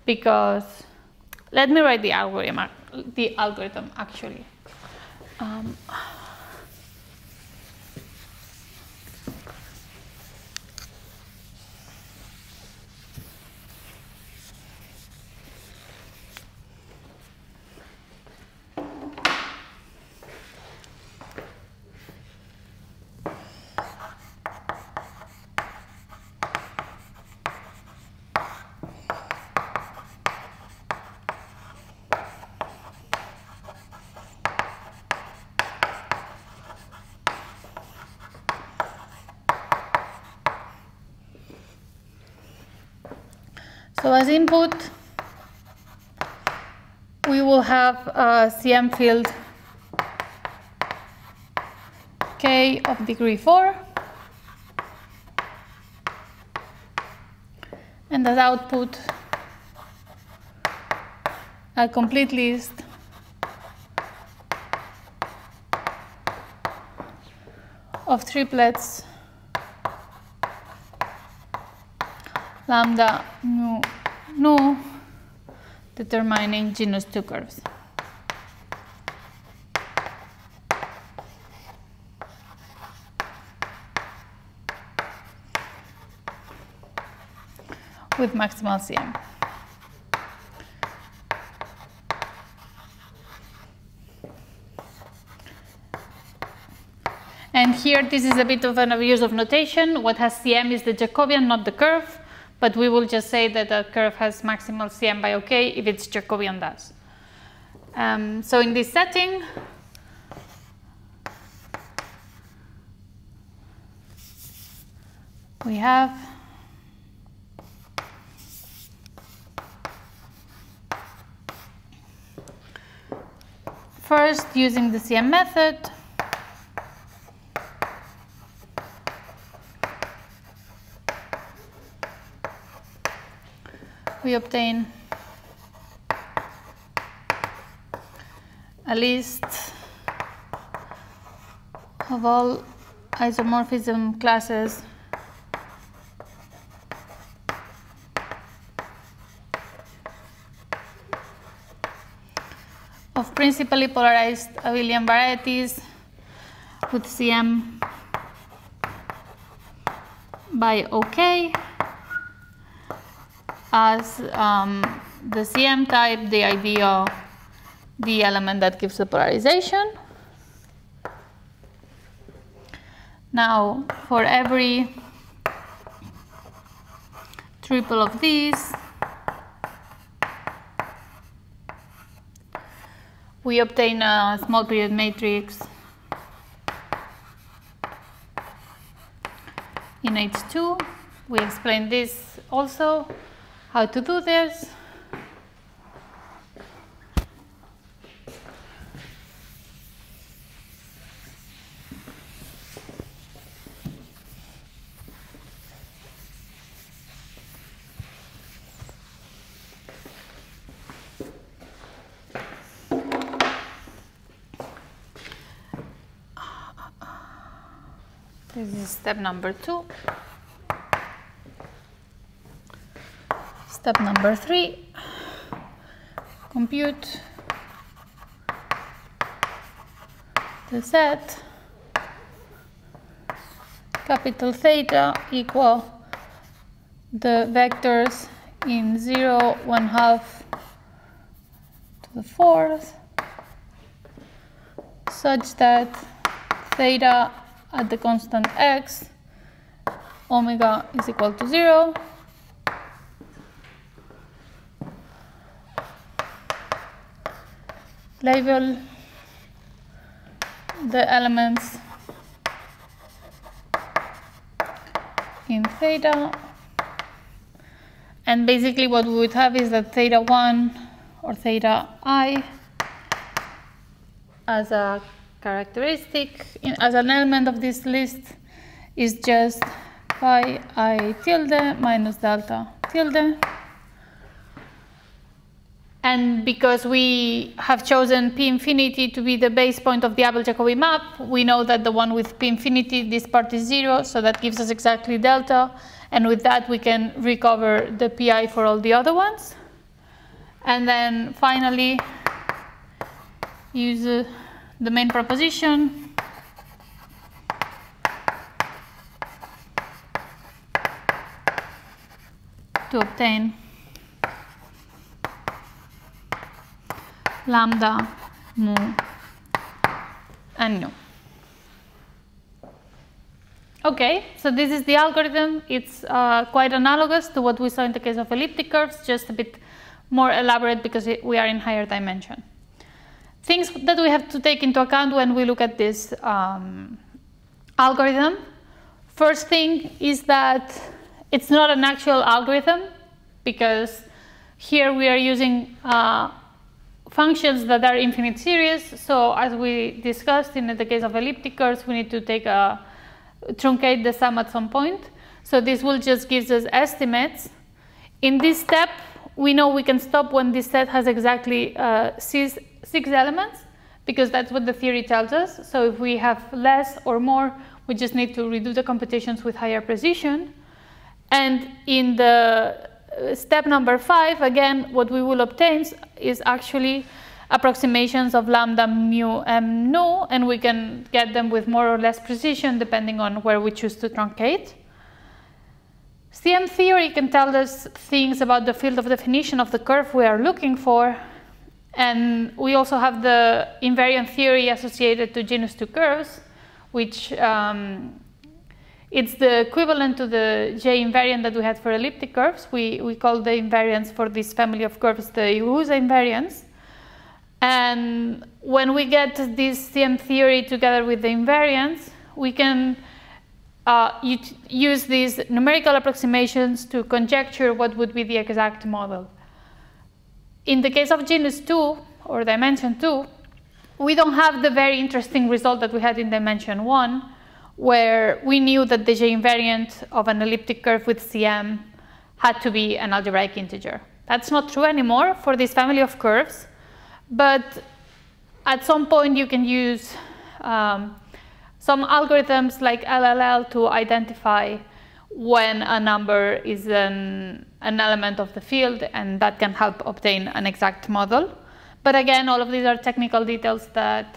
because, let me write the algorithm actually. So as input, we will have a CM field K of degree 4, and as output, a complete list of triplets lambda, mu, nu, determining genus 2 curves. With maximal CM. And here, this is a bit of an abuse of notation. What has CM is the Jacobian, not the curve. But we will just say that a curve has maximal CM by OK if its Jacobian does. So in this setting, we have first, using the CM method, we obtain a list of all isomorphism classes principally polarized abelian varieties with CM by OK as the CM type, the ideal, the element that gives the polarization. Now, for every triple of these, we obtain a small period matrix in H2. We explained this also, how to do this. This is step number 2. Step number 3, compute the set capital theta equal the vectors in 0, 1/2 to the 4th, such that theta at the constant x, omega is equal to 0. Label the elements in theta, and basically what we would have is that theta 1 or theta I as a characteristic, as an element of this list, is just phi I tilde minus delta tilde. And because we have chosen P infinity to be the base point of the Abel-Jacobi map, we know that the one with P infinity, this part is 0, so that gives us exactly delta. And with that, we can recover the Pi for all the other ones. And then finally, use the main proposition to obtain lambda, mu, and nu. Okay, so this is the algorithm. It's quite analogous to what we saw in the case of elliptic curves, just a bit more elaborate because we are in higher dimension. Things that we have to take into account when we look at this algorithm. First thing is that it's not an actual algorithm, because here we are using functions that are infinite series. So as we discussed in the case of elliptic curves, we need to take truncate the sum at some point. So this will just give us estimates. In this step, we know we can stop when this set has exactly 6 elements, because that's what the theory tells us. So if we have less or more, we just need to redo the computations with higher precision. And in the step number 5, again, what we will obtain is actually approximations of lambda, mu, and nu, and we can get them with more or less precision depending on where we choose to truncate. CM theory can tell us things about the field of definition of the curve we are looking for, and we also have the invariant theory associated to genus 2 curves, which it's the equivalent to the J invariant that we had for elliptic curves. We call the invariants for this family of curves the Iuza invariants. And when we get this CM theory together with the invariants, we can use these numerical approximations to conjecture what would be the exact model. In the case of genus 2, or dimension 2, we don't have the very interesting result that we had in dimension 1, where we knew that the J invariant of an elliptic curve with CM had to be an algebraic integer. That's not true anymore for this family of curves, but at some point you can use some algorithms like LLL to identify when a number is an element of the field, and that can help obtain an exact model. But again, all of these are technical details that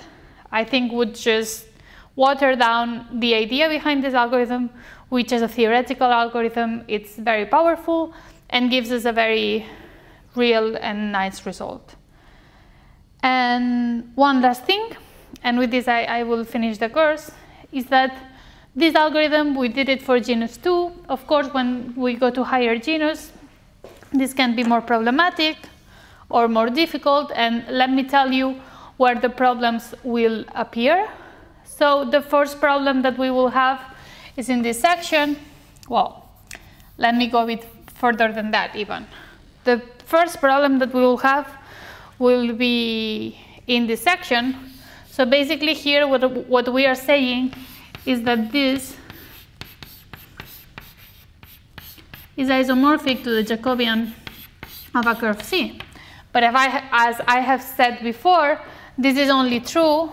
I think would just water down the idea behind this algorithm, which is a theoretical algorithm. It's very powerful and gives us a very real and nice result. And one last thing, and with this I will finish the course, is that this algorithm, we did it for genus 2. Of course, when we go to higher genus, this can be more problematic or more difficult, and let me tell you where the problems will appear. So the first problem that we will have is in this section. Well, let me go a bit further than that even. The first problem that we will have will be in this section. So basically here what we are saying is that this is isomorphic to the Jacobian of a curve C. But as I have said before, this is only true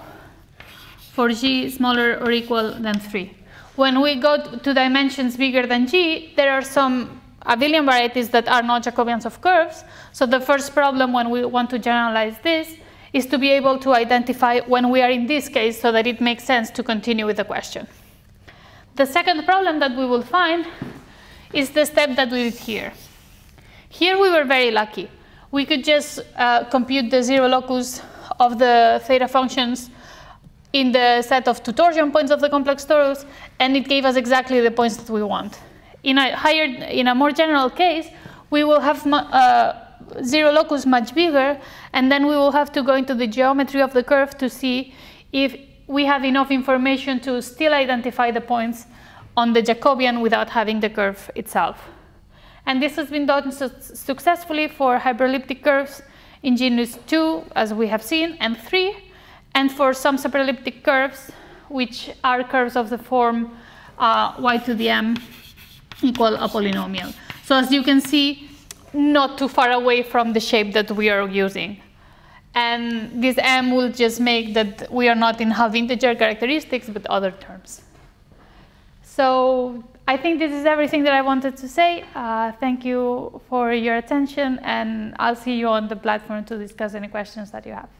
for G smaller or equal than 3. When we go to dimensions bigger than G, there are some abelian varieties that are not Jacobians of curves. So the first problem when we want to generalize this is to be able to identify when we are in this case so that it makes sense to continue with the question. The second problem that we will find is the step that we did here. Here we were very lucky. We could just compute the zero locus of the theta functions in the set of two torsion points of the complex torus, and it gave us exactly the points that we want. In a more general case, we will have zero locus much bigger, and then we will have to go into the geometry of the curve to see if we have enough information to still identify the points on the Jacobian without having the curve itself. And this has been done successfully for hyperelliptic curves in genus 2, as we have seen, and 3, and for some superelliptic curves, which are curves of the form y to the m equal a polynomial. So as you can see, not too far away from the shape that we are using. And this m will just make that we are not in half integer characteristics, but other terms. So I think this is everything that I wanted to say. Thank you for your attention, and I'll see you on the platform to discuss any questions that you have.